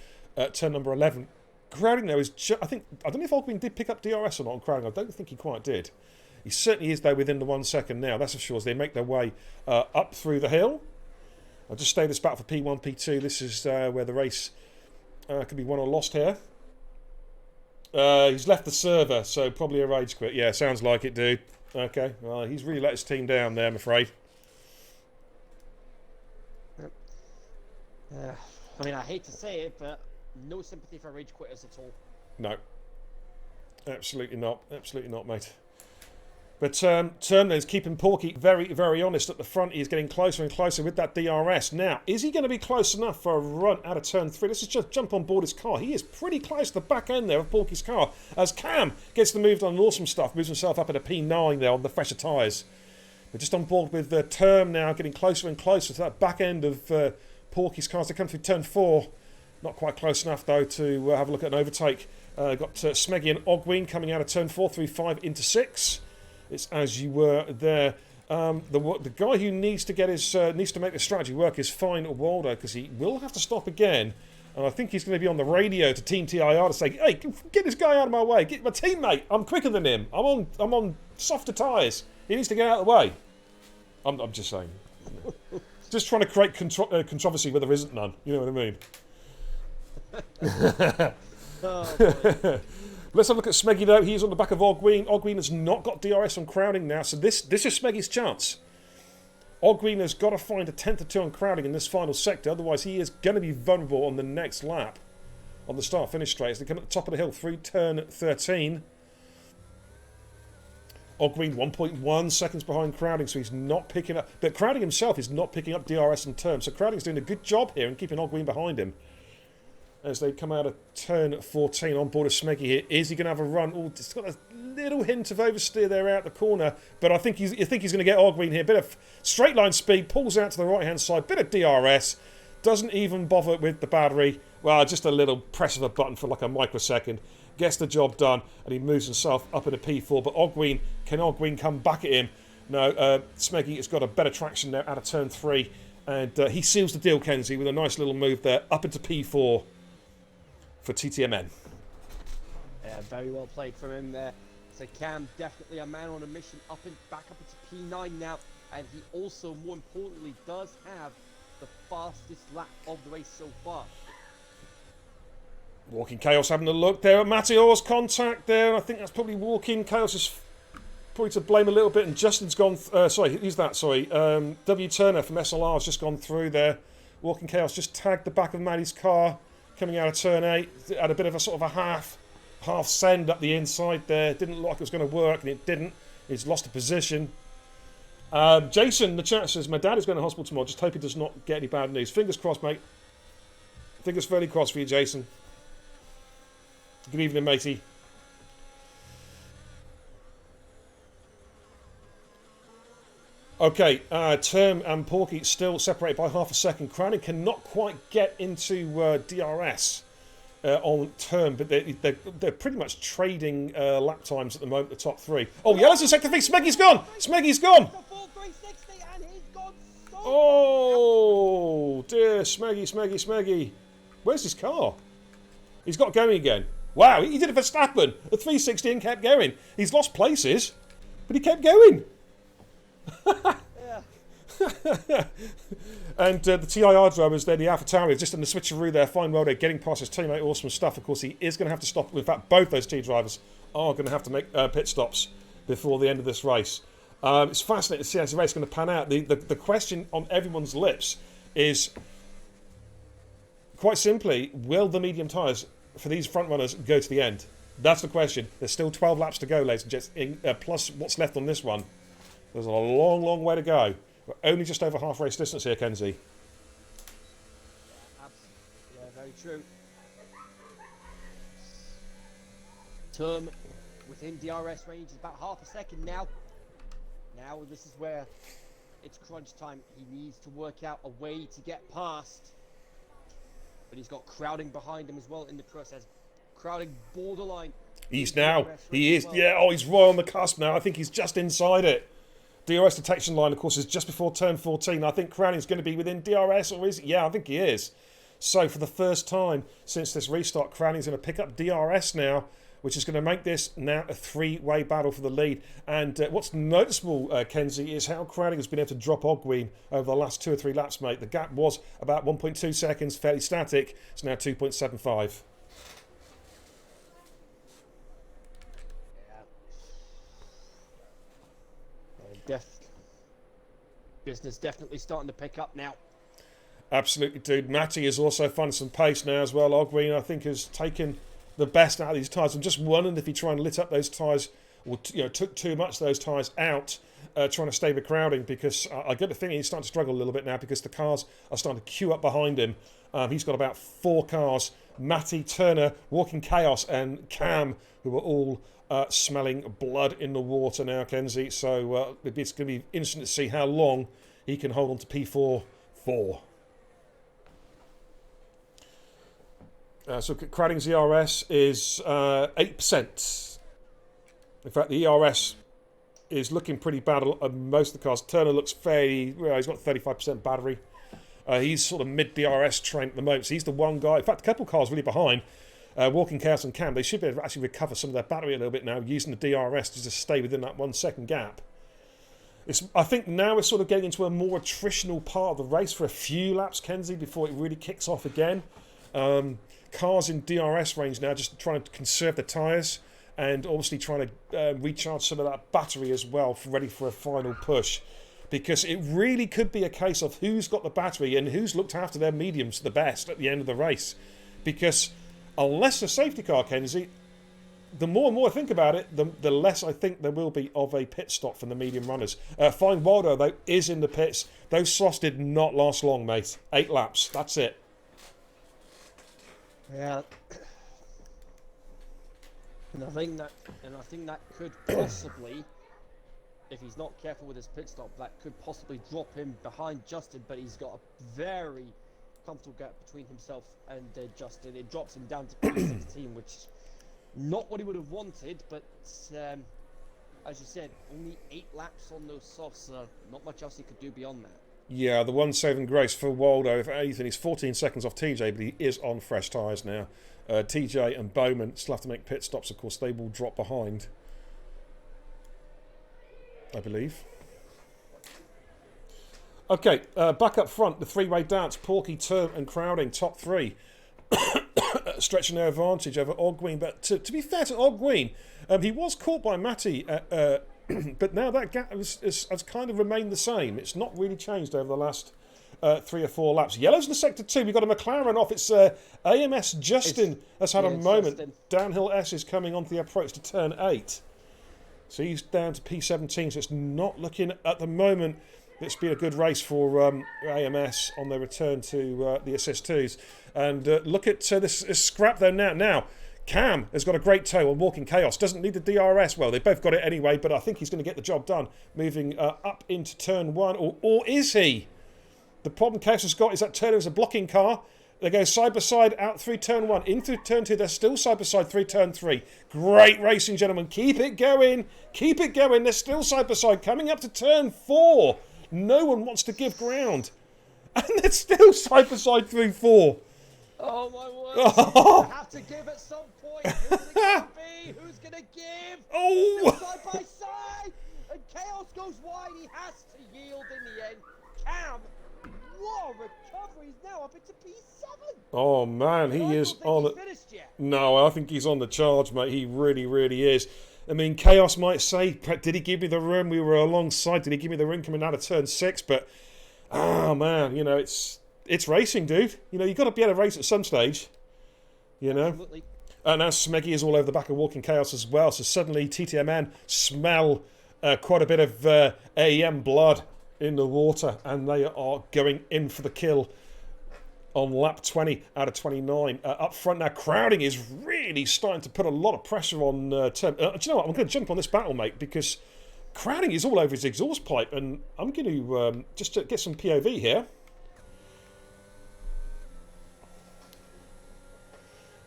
turn number 11. Crowding though is I don't know if Ogween did pick up DRS or not on Crowding. I don't think he quite did. He certainly is though within the 1 second now. That's for sure. As they make their way up through the hill. I'll just stay this battle for P1, P2. This is where the race could be won or lost here. He's left the server, so probably a rage quit. Yeah, sounds like it, dude. Okay, well, he's really let his team down there, I'm afraid. I mean, I hate to say it, but no sympathy for rage quitters at all. No. Absolutely not. Absolutely not, mate. But Turner is keeping Porky very, very honest at the front. He's getting closer and closer with that DRS. Now, is he going to be close enough for a run out of turn 3? Let's just jump on board his car. He is pretty close to the back end there of Porky's car. As Cam gets the move on awesome stuff, moves himself up at a P9 there on the fresher tyres. We're just on board with Term now, getting closer and closer to that back end of Porky's car as they come through turn 4. Not quite close enough, though, to have a look at an overtake. Got Smeggy and Ogween coming out of turn 4 through 5 into 6. It's as you were there. The guy who needs to get his needs to make the strategy work is Fine Waldo, because he will have to stop again. And I think he's going to be on the radio to Team TIR to say, "Hey, get this guy out of my way. Get my teammate. I'm quicker than him. I'm on softer tyres. He needs to get out of the way." I'm just saying. Just trying to create controversy where there isn't none. You know what I mean? Oh, Let's have a look at Smeggy though. He's on the back of Ogween. Ogween has not got DRS on Crowding now, so this is Smeggy's chance. Ogween has got to find a tenth or two on Crowding in this final sector, otherwise he is going to be vulnerable on the next lap. On the start-finish straight as they come at the top of the hill through turn 13. Ogween 1.1 seconds behind Crowding, so he's not picking up. But Crowding himself is not picking up DRS in turn, so Crowding's doing a good job here and keeping Ogween behind him. As they come out of turn 14 on board of Smeggy here. Is he going to have a run? Oh, it's got a little hint of oversteer there out the corner. But I think he's going to get Ogween here. Bit of straight line speed. Pulls out to the right hand side. Bit of DRS. Doesn't even bother with the battery. Well, just a little press of a button for like a microsecond. Gets the job done. And he moves himself up in a P4. But can Ogween come back at him? No, Smeggy has got a better traction there out of turn 3. And he seals the deal, Kenzie, with a nice little move there. Up into P4. For TTMN. yeah, very well played from him there. So Cam, definitely a man on a mission, back up into P9 now, and he also, more importantly, does have the fastest lap of the race so far. Walking Chaos having a look there at Mateor's contact there. I think that's probably Walking Chaos is probably to blame a little bit, and Justin's gone. Sorry, who's that? Sorry, W Turner from SLR has just gone through there. Walking Chaos just tagged the back of Maddie's car. Coming out of turn 8, had a bit of a sort of a half send up the inside there. Didn't look like it was going to work, and it didn't. He's lost a position. Jason, in the chat says, my dad is going to hospital tomorrow. Just hope he does not get any bad news. Fingers crossed, mate. Fingers fairly crossed for you, Jason. Good evening, matey. Okay, Term and Porky still separated by half a second. Crowding cannot quite get into DRS on Term, but they're pretty much trading lap times at the moment, the top 3. Oh, Yellow's in sector 3. Smeggy's gone! Smeggy's gone! The full 360, and he's Oh, dear. Smeggy, Smeggy, Smeggy. Where's his car? He's got going again. Wow, he did a Verstappen. A 360 and kept going. He's lost places, but he kept going. Yeah. And the TIR drivers there, the AlphaTauri, just in the switcheroo there, fine well, they're getting past his teammate, awesome stuff. Of course, he is going to have to stop. In fact, both those T drivers are going to have to make pit stops before the end of this race. It's fascinating to see how this race is going to pan out. The question on everyone's lips is, quite simply, will the medium tyres for these front runners go to the end? That's the question. There's still 12 laps to go, ladies and gents, plus what's left on this one. There's a long, long way to go. We're only just over half race distance here, Kenzie. Yeah, very true. Term within DRS range is about half a second now. Now this is where it's crunch time. He needs to work out a way to get past. But he's got crowding behind him as well in the process. Crowding borderline. He is, yeah, oh, he's right on the cusp now. I think he's just inside it. DRS detection line, of course, is just before turn 14. I think Crowning's going to be within DRS, or is he? Yeah, I think he is. So for the first time since this restart, Crowning's going to pick up DRS now, which is going to make this now a three-way battle for the lead. And what's noticeable, Kenzie, is how Crowning has been able to drop Ogween over the last 2 or 3 laps, mate. The gap was about 1.2 seconds, fairly static. It's now 2.75. Business definitely starting to pick up now. Absolutely, dude. Matty is also finding some pace now as well. Ogween, I think, has taken the best out of these tyres. I'm just wondering if he tried and lit up those tyres, or took too much of those tyres out, trying to stay with Crowding, because I get the feeling he's starting to struggle a little bit now because the cars are starting to queue up behind him. He's got about 4 cars. Matty, Turner, Walking Chaos, and Cam, who are all smelling blood in the water now, Kenzie. So it's going to be interesting to see how long he can hold on to P4 for. So Crowding's ERS is 8%. In fact, the ERS is looking pretty bad on most of the cars. Turner looks fairly, well, he's got 35% battery. He's sort of mid-DRS train at the moment. So he's the one guy. In fact, a couple of cars really behind. Walking Chaos and Cam, they should be able to actually recover some of their battery a little bit now using the DRS to just stay within that 1 second gap. I think now we're sort of getting into a more attritional part of the race for a few laps, Kenzie, before it really kicks off again. Cars in DRS range now just trying to conserve the tyres and obviously trying to recharge some of that battery as well, ready for a final push. Because it really could be a case of who's got the battery and who's looked after their mediums the best at the end of the race. Because unless a safety car, Kenzie, the more and more I think about it, the less I think there will be of a pit stop from the medium runners. Fine Waldo, though, is in the pits. Those softs did not last long, mate. 8 laps, that's it. Yeah. And I think that could possibly, if he's not careful with his pit stop, that could possibly drop him behind Justin, but he's got a very comfortable gap between himself and Justin. It drops him down to P16, which is not what he would have wanted, but as you said, only 8 laps on those softs, so not much else he could do beyond that. Yeah, the one saving grace for Waldo, if anything, he's 14 seconds off TJ, but he is on fresh tyres now. TJ and Bowman still have to make pit stops, of course. They will drop behind, I believe. Okay, back up front, the 3-way dance. Porky, Term and Crowding, top 3. Stretching their advantage over Ogween. But to be fair to Ogween, he was caught by Matty, but now that gap has kind of remained the same. It's not really changed over the last 3 or 4 laps. Yellow's in the sector 2. We've got a McLaren off. It's AMS Justin has had a moment. Justin. Downhill S is coming onto the approach to turn 8. So he's down to P17, so it's not looking at the moment. It's been a good race for AMS on their return to the SS2s. And look at this scrap though now. Now, Cam has got a great toe on Walking Chaos. Doesn't need the DRS. Well, they both got it anyway, but I think he's going to get the job done. Moving up into turn 1. Or is he? The problem Chaos has got is that Turner is a blocking car. They go side by side out through turn 1. In through turn 2. They're still side by side through turn 3. Great racing, gentlemen. Keep it going. Keep it going. They're still side by side. Coming up to turn 4. No one wants to give ground. And it's still side by side through 4. Oh my word! Oh. I have to give at some point. Who's it gonna be? Who's gonna give? Oh! Still side by side, and Chaos goes wide. He has to yield in the end. Cam, what a recovery! He's now up into P7. Oh man, he is on He's it. finished yet. No, I think he's on the charge, mate. He really, really is. I mean, Chaos might say, did he give me the room? We were alongside. Did he give me the room coming out of turn 6? But, oh man, you know, it's racing, dude. You know, you've got to be able to race at some stage. You know? Absolutely. And now Smeggy is all over the back of Walking Chaos as well. So suddenly TTMN smell quite a bit of AEM blood in the water. And they are going in for the kill on lap 20 out of 29. Up front now, Crowding is really starting to put a lot of pressure on Term. Do you know what? I'm going to jump on this battle, mate, because Crowding is all over his exhaust pipe. And I'm going to just get some POV here.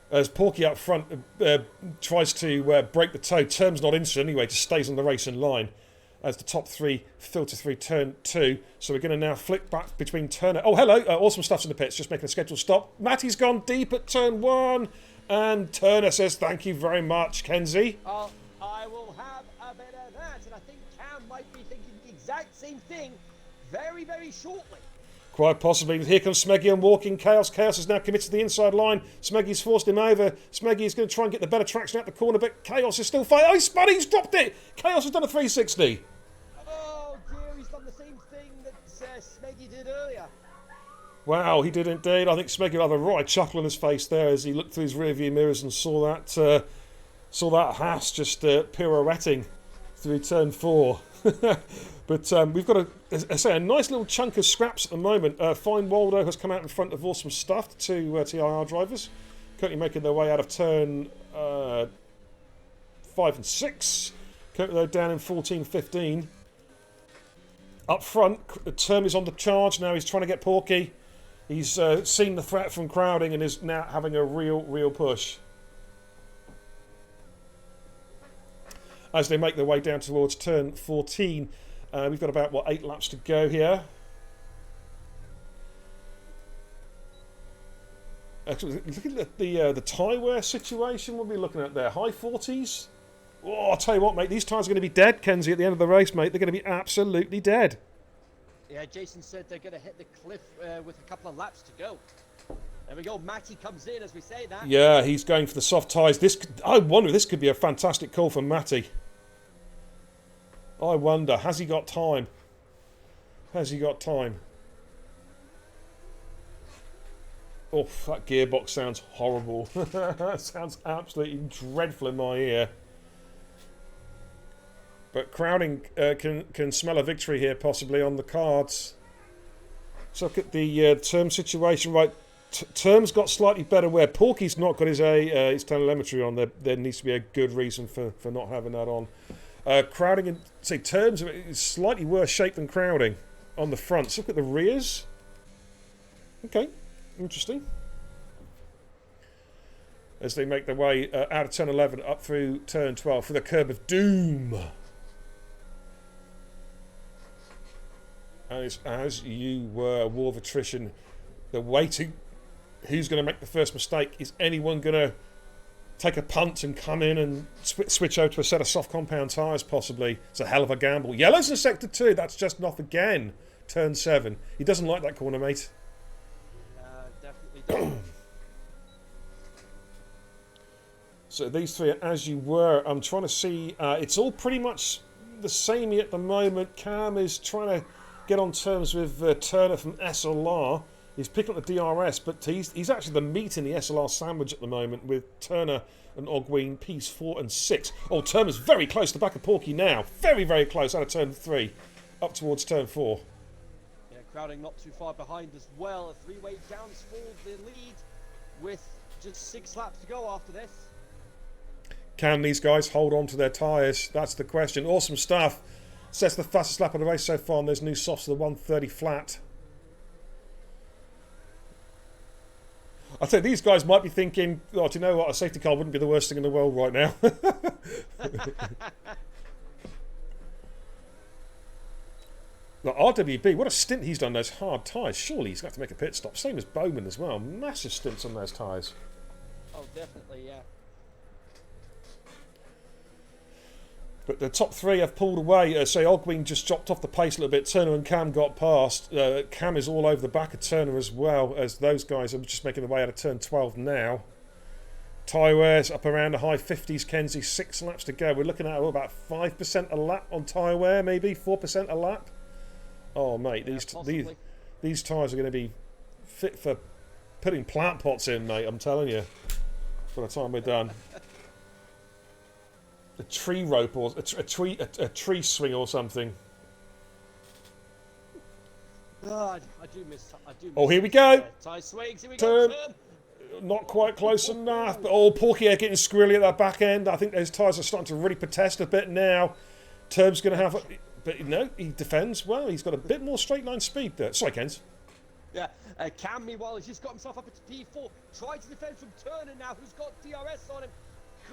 As Porky up front tries to break the toe. Term's not instant anyway, just stays on the racing line as the top 3 filter through turn 2. So we're going to now flick back between Turner. Oh, hello. Awesome Stuff's in the pits, just making a scheduled stop. Matty's gone deep at turn 1. And Turner says, thank you very much, Kenzie. I will have a bit of that. And I think Cam might be thinking the exact same thing very, very shortly. Quite possibly. Here comes Smeggy and Walking Chaos. Chaos is now committed to the inside line. Smeggy's forced him over. Smeggy is going to try and get the better traction out the corner, but Chaos is still fighting. Oh, he's spun, he's dropped it. Chaos has done a 360. Oh dear, he's done the same thing that Smeggy did earlier. Wow, he did indeed. I think Smeggy had a right chuckle on his face there as he looked through his rearview mirrors and saw that Haas just pirouetting through turn 4. But we've got a nice little chunk of scraps at the moment. Fine Waldo has come out in front of Awesome Stuff, the 2 TIR drivers, currently making their way out of turn 5 and 6. Currently they're down in 14-15. Up front, Term is on the charge now. He's trying to get Porky. He's seen the threat from Crowding and is now having a real push. As they make their way down towards turn 14. We've got about, 8 laps to go here. Actually, looking at the tyre wear situation, what are we looking at there? High 40s? Oh, I'll tell you what, mate, these tyres are going to be dead, Kenzie, at the end of the race, mate. They're going to be absolutely dead. Yeah, Jason said they're going to hit the cliff with a couple of laps to go. There we go, Matty comes in as we say that. Yeah, he's going for the soft tyres. I wonder if this could be a fantastic call for Matty. I wonder, has he got time? Has he got time? Oh, that gearbox sounds horrible. That sounds absolutely dreadful in my ear. But Crowding can smell a victory here, possibly, on the cards. Let's look at the Term situation. Right, Term's got slightly better wear. Porky's not got his telemetry on. There needs to be a good reason for not having that on. Crowding and say Terms is slightly worse shape than Crowding on the front. So look at the rears. Okay, interesting. As they make their way out of turn 11 up through turn 12 for the curb of doom. And as you were, a war of attrition. They're waiting. Who's going to make the first mistake? Is anyone going to take a punt and come in and switch over to a set of soft compound tyres, possibly? It's a hell of a gamble. Yellow's in sector 2. That's just off again. Turn 7. He doesn't like that corner, mate. Definitely don't. So these 3 are as you were. I'm trying to see. It's all pretty much the same at the moment. Cam is trying to get on terms with Turner from SLR. He's picking up the DRS, but he's actually the meat in the SLR sandwich at the moment with Turner and Ogween, P's 4 and 6. Oh, Turner's very close to the back of Porky now. Very, very close out of turn 3, up towards turn 4. Yeah, Crowding not too far behind as well. A 3-way downs for the lead with just 6 laps to go after this. Can these guys hold on to their tyres? That's the question. Awesome Stuff. Sets the fastest lap of the race so far, and there's new softs to the 130 flat. I think these guys might be thinking, oh, do you know what? A safety car wouldn't be the worst thing in the world right now. Like RWB, what a stint he's done those hard tyres. Surely he's got to make a pit stop. Same as Bowman as well. Massive stints on those tyres. Oh, definitely, yeah. But the top three have pulled away. Say Ogwin just dropped off the pace a little bit. Turner and Cam got past. Cam is all over the back of Turner as well, as those guys are just making their way out of turn 12 now. Tyre's up around the high 50s, Kenzie. 6 laps to go. We're looking at about 5% a lap on tyre wear, maybe 4% a lap. Oh, mate, these tyres are going to be fit for putting plant pots in, mate. I'm telling you. By the time we're done. A tree rope or a tree swing or something. God, I do miss. Oh, here we go. Tie swings. Here we Turn. go. Turn. Not quite close enough. But Porky are getting squirrely at that back end. I think those tyres are starting to really protest a bit now. Term's going to have, but no, he defends well. He's got a bit more straight line speed there. Sorry, Kens. Yeah, Cam meanwhile has just got himself up into P4. Trying to defend from Turner now, who's got DRS on him.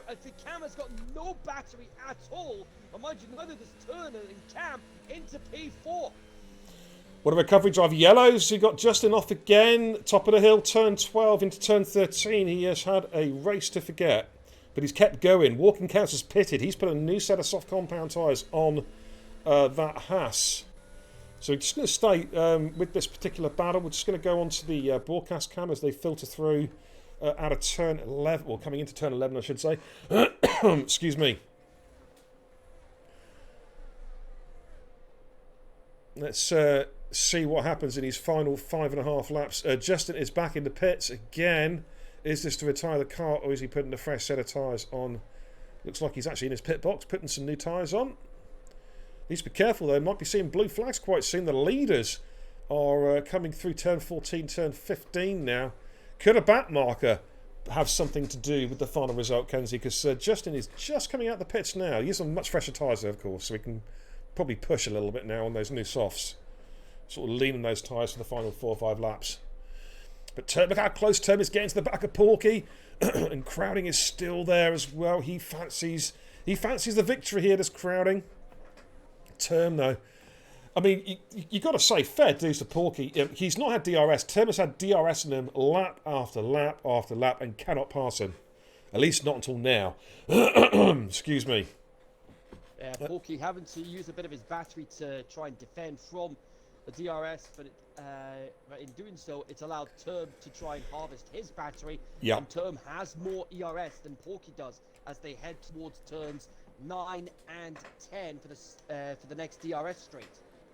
The Cam has got no battery at all. And mind you, neither does Turner and Cam into P4. What a recovery drive. Yellows, he got Justin off again. Top of the hill, turn 12 into turn 13. He has had a race to forget. But he's kept going. Walking Counts has pitted. He's put a new set of soft compound tyres on that Haas. So we're just going to stay with this particular battle. We're just going to go on to the broadcast cam as they filter through out of turn 11. Well, coming into turn 11, I should say. Excuse me. Let's see what happens in his final 5.5 laps. Justin is back in the pits again. Is this to retire the car, or is he putting a fresh set of tyres on? Looks like he's actually in his pit box putting some new tyres on. Needs to be careful though, might be seeing blue flags quite soon. The leaders are coming through turn 14, turn 15 now. Could a back marker have something to do with the final result, Kenzie? Because Justin is just coming out the pits now. He has some much fresher tyres there, of course, so we can probably push a little bit now on those new softs. Sort of leaning those tyres for the final 4 or 5 laps. But look how close Term is getting to the back of Porky. And Crowding is still there as well. He fancies the victory here, this Crowding. Term, though. I mean, you got to say, fair dues to Porky. He's not had DRS. Term has had DRS in him lap after lap after lap and cannot pass him. At least not until now. Excuse me. Yeah, Porky having to use a bit of his battery to try and defend from the DRS, but in doing so, it's allowed Term to try and harvest his battery. Yeah. And Term has more ERS than Porky does as they head towards turns 9 and 10 for the next DRS straight.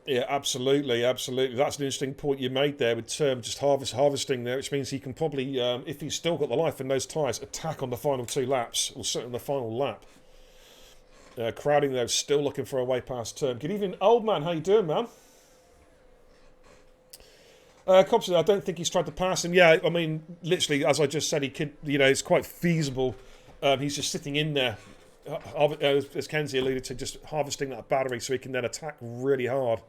Yeah, absolutely. That's an interesting point you made there with Term just harvesting there, which means he can probably, if he's still got the life in those tyres, attack on the final 2 laps, or certainly the final lap. Crowding though, still looking for a way past Term. Good evening, old man. How you doing, man? Copson, I don't think he's tried to pass him. Yeah, I mean, literally, as I just said, he could. It's quite feasible. He's just sitting in there, as Kenzie alluded to, just harvesting that battery so he can then attack really hard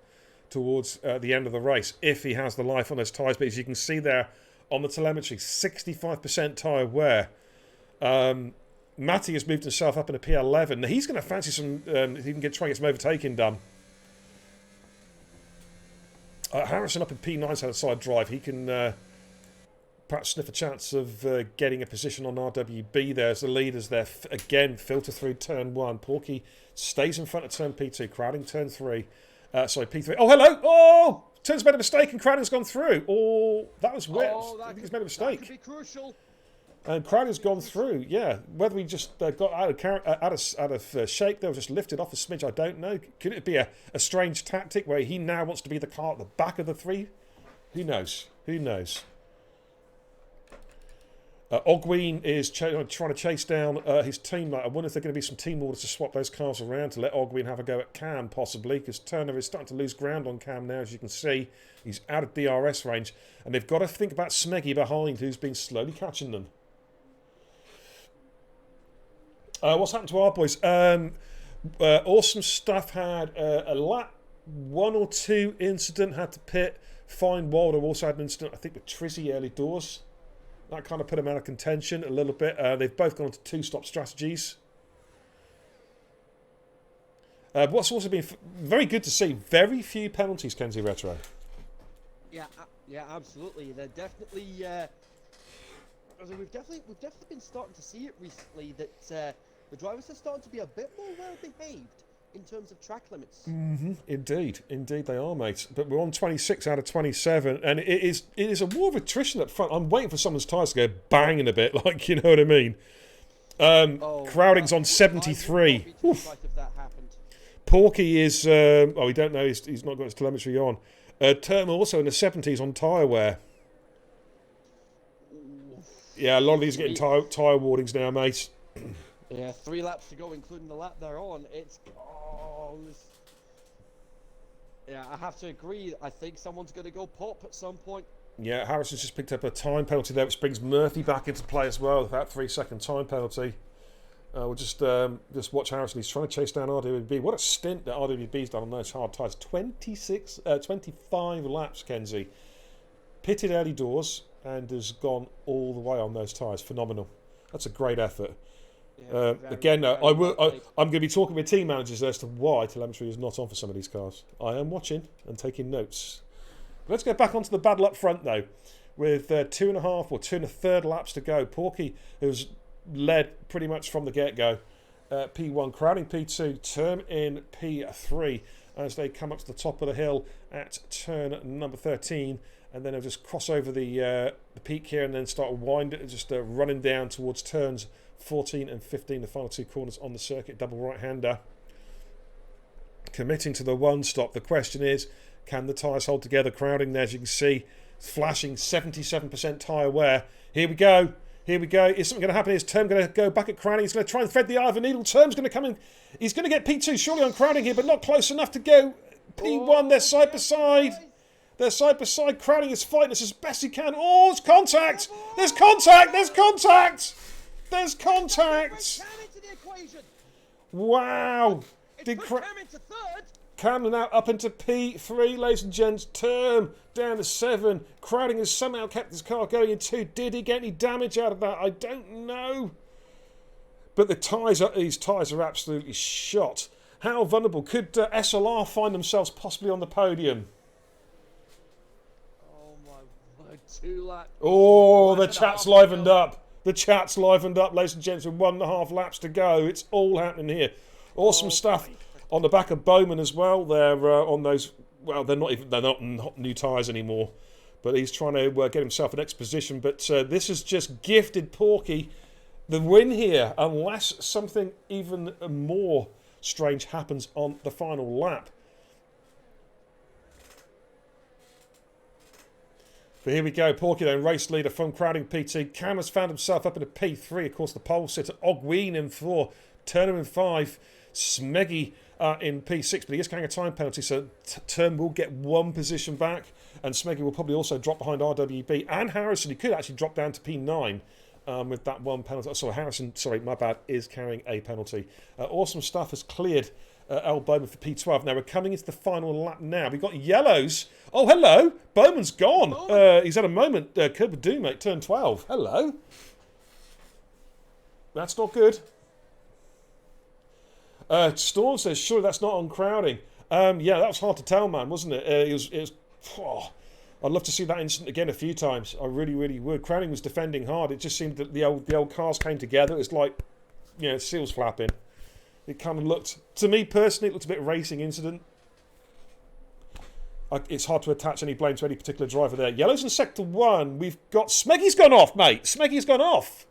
towards the end of the race if he has the life on those tyres. But as you can see there on the telemetry, 65% tyre wear. Matty has moved himself up into P11. Now he's going to fancy some. He can try and get some overtaking done. Harrison up in P9's had a side drive. He can perhaps sniff a chance of getting a position on RWB there as the leaders there. Again, filter through turn 1. Porky stays in front of turn P2. Crowding turn 3. Sorry, P3. Oh, hello! Oh! Turn's made a mistake and Crowding's gone through. Oh, that was weird. I think he's made a mistake. That could be crucial. And Crowder's gone through, yeah. Whether he just got out of shape there, or just lifted off a smidge, I don't know. Could it be a strange tactic where he now wants to be the car at the back of the 3? Who knows? Who knows? Ogween is trying to chase down his teammate. I wonder if there are going to be some team orders to swap those cars around to let Ogween have a go at Cam, possibly, because Turner is starting to lose ground on Cam now, as you can see. He's out of DRS range. And they've got to think about Smeggy behind, who's been slowly catching them. What's happened to our boys? Awesome Stuff had a lap 1 or 2 incident, had to pit. Fine Wilder also had an incident, I think, with Trizzy early doors. That kind of put him out of contention a little bit. They've both gone to 2-stop strategies. What's also been very good to see, very few penalties, Kenzie Retro. Yeah, yeah, absolutely. They're definitely. We've definitely been starting to see it recently that the drivers are starting to be a bit more well behaved in terms of track limits. Indeed they are, mate. But we're on 26 out of 27, and it is a war of attrition up front. I'm waiting for someone's tyres to go bang in a bit, like, you know what I mean. Crowding's on 73. I would not be too surprised if that happened. Porky is, we don't know, he's not got his telemetry on. Term also in the 70s on tyre wear. Yeah, a lot of these are getting tyre warnings now, mate. Yeah, 3 laps to go, including the lap they're on. Yeah, I have to agree. I think someone's going to go pop at some point. Yeah, Harrison's just picked up a time penalty there, which brings Murphy back into play as well with that 3-second time penalty. We'll just watch Harrison. He's trying to chase down RWB. What a stint that RWB's done on those hard tyres. 25 laps, Kenzie. Pitted early doors and has gone all the way on those tyres. Phenomenal. That's a great effort. Yeah, I'm going to be talking with team managers as to why telemetry is not on for some of these cars. I am watching and taking notes. Let's get back onto the battle up front, though, with 2.5 or 2 1/3 laps to go. Porky, who's led pretty much from the get-go, P1, crowding P2, Term in P3 as they come up to the top of the hill at turn number 13, and then they'll just cross over the peak here and then start winding, just running down towards turns 14 and 15, the final 2 corners on the circuit, double right-hander. Committing to the one stop. The question is, can the tyres hold together? Crowding there, as you can see, flashing 77% tyre wear. Here we go. Is something going to happen? Is Term going to go back at Crowding? He's going to try and thread the eye of the needle. Term's going to come in. He's going to get P2 surely on Crowding here, but not close enough to go. P1, they're side by side. They're side by side. Crowding is fighting this as best he can. Oh, it's contact. There's contact. Wow. Cam now up into P3, ladies and gents. Term down to 7. Crowding has somehow kept his car going in 2. Did he get any damage out of that? I don't know. But these tyres are absolutely shot. How vulnerable? Could SLR find themselves possibly on the podium? Oh my word, 2 laps. Oh, the chat's livened up. The chat's livened up, ladies and gents, with 1.5 laps to go. It's all happening here. Awesome stuff on the back of Bowman as well. They're on those. Well, they're not new tyres anymore. But he's trying to get himself an next position. But this has just gifted Porky the win here, unless something even more strange happens on the final lap. But here we go, Porky then, race leader from crowding PT. Cam has found himself up in a P3. Of course, the pole sitter, Ogween in 4. Turner in 5. Smeggy in P6, but he is carrying a time penalty, so Term will get 1 position back, and Smeggy will probably also drop behind RWB and Harrison. He could actually drop down to P9 with that 1 penalty. So Harrison, sorry, my bad, is carrying a penalty. Awesome stuff has cleared L. Bowman for P12. Now we're coming into the final lap now. We've got yellows. Oh, hello. Bowman's gone. He's had a moment. Kerber mate, turn 12. Hello. That's not good. Storm says, surely that's not on crowding. Yeah, that was hard to tell, man, wasn't it? I'd love to see that incident again a few times. I really, really would. Crowding was defending hard. It just seemed that the old cars came together. It's like, seals flapping. It kind of looked, to me personally, it looked a bit racing incident. It's hard to attach any blame to any particular driver there. Yellow's in sector 1. We've got Smeggy's gone off, mate. Smeggy's gone off.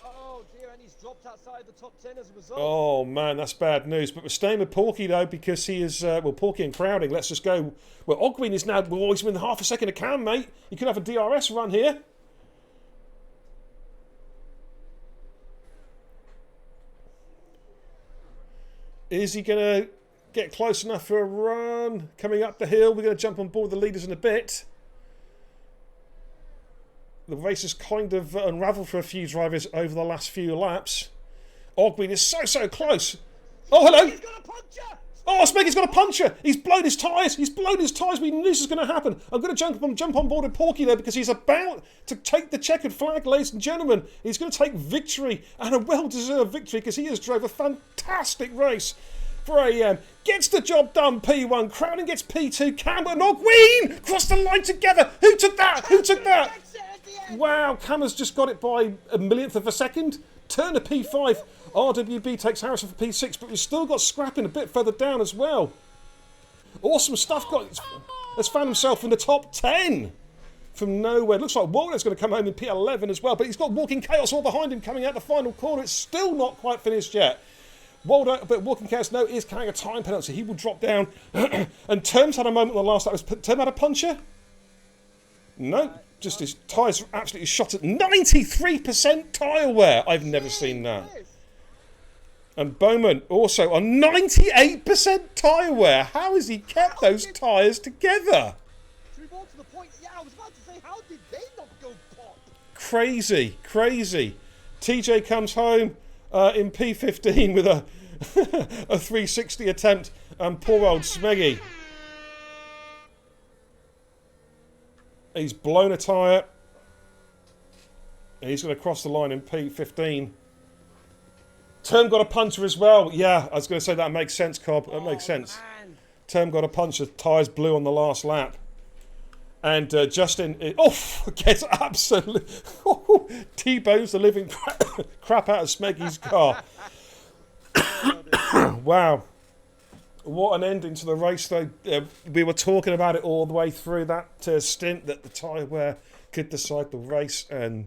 Oh dear, and he's dropped outside the top 10 as a result. Oh man, that's bad news. But we're staying with Porky though, because he is Porky and crowding. Let's just go. Well, Ogween is now. Well, he's within half a second of Cam, mate. You could have a DRS run here. Is he going to get close enough for a run? Coming up the hill, we're going to jump on board the leaders in a bit. The race has kind of unravelled for a few drivers over the last few laps. Ogween is so close. Oh, hello. He's got a puncture. Oh, Smeggy's got a puncture. He's blown his tyres. We knew this was going to happen. I'm going to jump on board with Porky there because he's about to take the checkered flag, ladies and gentlemen. He's going to take victory, and a well-deserved victory, because he has drove a fantastic race. for AM. Gets the job done, P1. Crowning gets P2. Campbell and Ogween cross the line together. Who took that? Who took that? Wow, Cammer's just got it by a millionth of a second. Turner P5. RWB takes Harrison for P6, but we've still got Scrapping a bit further down as well. Awesome stuff. Has found himself in the top 10 from nowhere. Looks like Walner's going to come home in P11 as well, but he's got Walking Chaos all behind him coming out the final corner. It's still not quite finished yet. Walder, but Walking Chaos, no, is carrying a time penalty. He will drop down. And Terms had a moment on the last lap. Was Term had a puncher? No, just his tyres absolutely shot at 93% tyre wear. I've never seen that. And Bowman also on 98% tyre wear. How has he kept those tyres together? Should we go on to the point? Yeah, I was about to say, how did they not go pop? Crazy, crazy. TJ comes home in P15 with a a 360 attempt, and poor old Smeggy. He's blown a tyre. He's going to cross the line in P15. Term got a puncher as well. Yeah, I was going to say that makes sense, Cobb. That makes sense. Man. Term got a puncher. Tyres blew on the last lap. And Justin, gets absolutely T-bones the living crap out of Smeggy's car. Wow. What an ending to the race, though. We were talking about it all the way through that stint, that the tyre wear could decide the race, and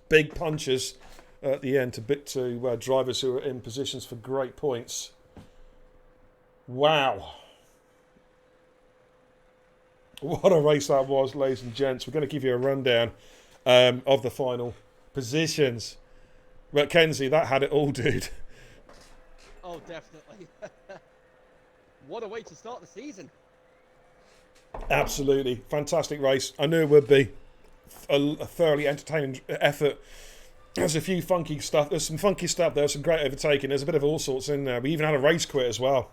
big punches at the end to drivers who are in positions for great points. Wow. What a race that was, ladies and gents. We're going to give you a rundown of the final positions. But Kenzie, that had it all, dude. Oh, definitely. What a way to start the season. Absolutely. Fantastic race. I knew it would be a thoroughly entertaining effort. There's a few funky stuff. There's some funky stuff. There's some great overtaking. There's a bit of all sorts in there. We even had a race quit as well.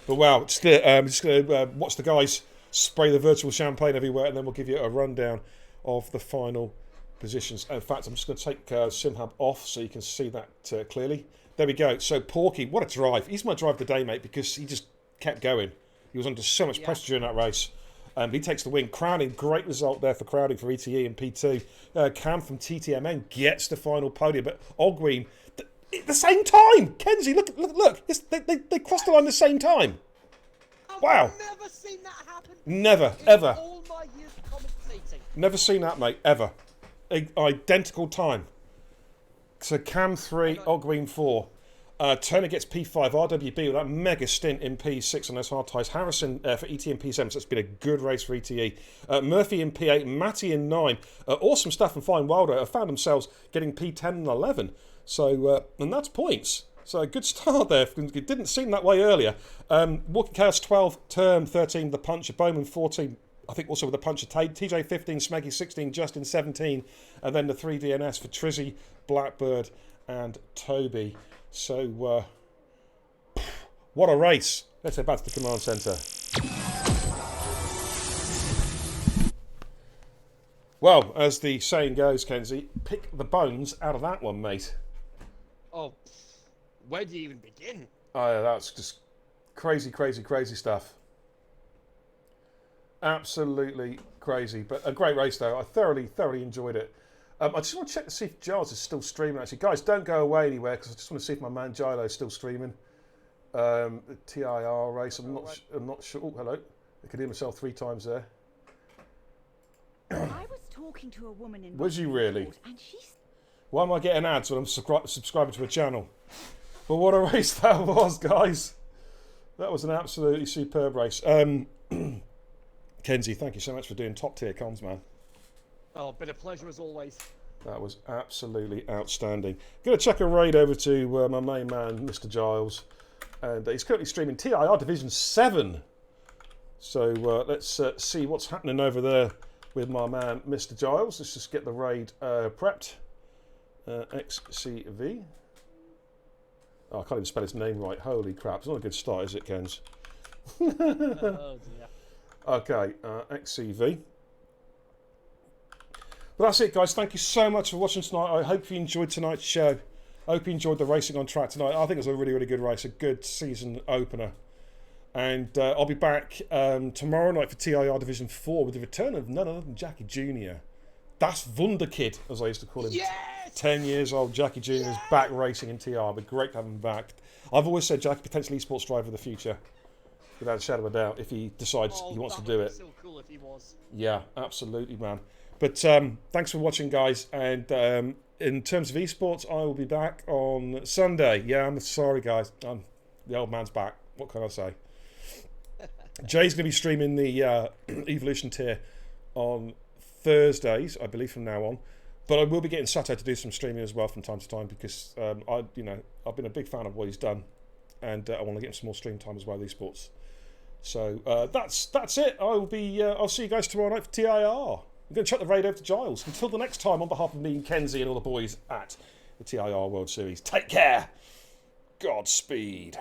But wow, just going to watch the guys spray the virtual champagne everywhere, and then we'll give you a rundown of the final positions. In fact, I'm just going to take SimHub off so you can see that clearly. There we go. So Porky, what a drive. He's my drive of the day, mate, because he just kept going. He was under so much pressure during that race. He takes the win. Crowding, great result there for Crowding for ETE and P2. Cam from TTMN gets the final podium. But Ogween, at the same time. Kenzie, look. They crossed the line at the same time. Wow. I've never seen that happen. Never, in ever. all my years commentating. Never seen that, mate, ever. Identical time. So Cam 3, Ogween 4. Turner gets P5, RWB with that mega stint in P6 on those hard tyres. Harrison for ET in P7, so it's been a good race for ETE. Murphy in P8, Matty in 9. Awesome stuff from Fine Wilder. Found themselves getting P10 and 11. So, and that's points. So a good start there. It didn't seem that way earlier. Walking Chaos 12, Term 13, The Puncher, Bowman 14. I think also with the puncher, TJ 15, Smeggy 16, Justin 17, and then the 3DNS for Trizzy, Blackbird, and Toby. So, what a race. Let's head back to the command centre. Well, as the saying goes, Kenzie, pick the bones out of that one, mate. Oh, where do you even begin? Oh, yeah, that's just crazy, crazy, crazy stuff. Absolutely crazy, but a great race though. I thoroughly enjoyed it. I just want to check to see if Giles is still streaming. Actually, guys, don't go away anywhere because I just want to see if my man Gilo is still streaming. The TIR race. I'm not sure. Oh, hello. I could hear myself 3 times there. I was talking to a woman in. Was you really? And she's. Why am I getting ads when I'm subscribing to a channel? But what a race that was, guys. That was an absolutely superb race. Kenzie, thank you so much for doing top tier comms, man. Oh, been a pleasure as always. That was absolutely outstanding. Going to check a raid over to my main man, Mr. Giles. And he's currently streaming TIR Division 7. So let's see what's happening over there with my man, Mr. Giles. Let's just get the raid prepped. XCV. Oh, I can't even spell his name right. Holy crap. It's not a good start, is it, Kens? Oh, dear. Okay, XCV. But that's it, guys. Thank you so much for watching tonight. I hope you enjoyed tonight's show. Hope you enjoyed the racing on track tonight. I think it was a really, really good race, a good season opener. And I'll be back tomorrow night for TIR Division 4 with the return of none other than Jackie Jr. Das Wunderkid, as I used to call him. Yes! 10 years old, Jackie Jr. is back racing in TR. It'll be great to have him back. I've always said Jackie, potentially esports driver of the future. Without a shadow of a doubt, if he decides he wants to do it. So cool if he was. Yeah, absolutely, man. But thanks for watching, guys. And in terms of esports, I will be back on Sunday. Yeah, I'm sorry, guys. The old man's back. What can I say? Jay's going to be streaming the Evolution tier on Thursdays, I believe, from now on. But I will be getting Sato to do some streaming as well from time to time because I've been a big fan of what he's done, and I want to get him some more stream time as well, esports. So that's it. I'll see you guys tomorrow night for TIR. I'm going to chuck the raid over to Giles. Until the next time, on behalf of me and Kenzie and all the boys at the TIR World Series, take care. Godspeed.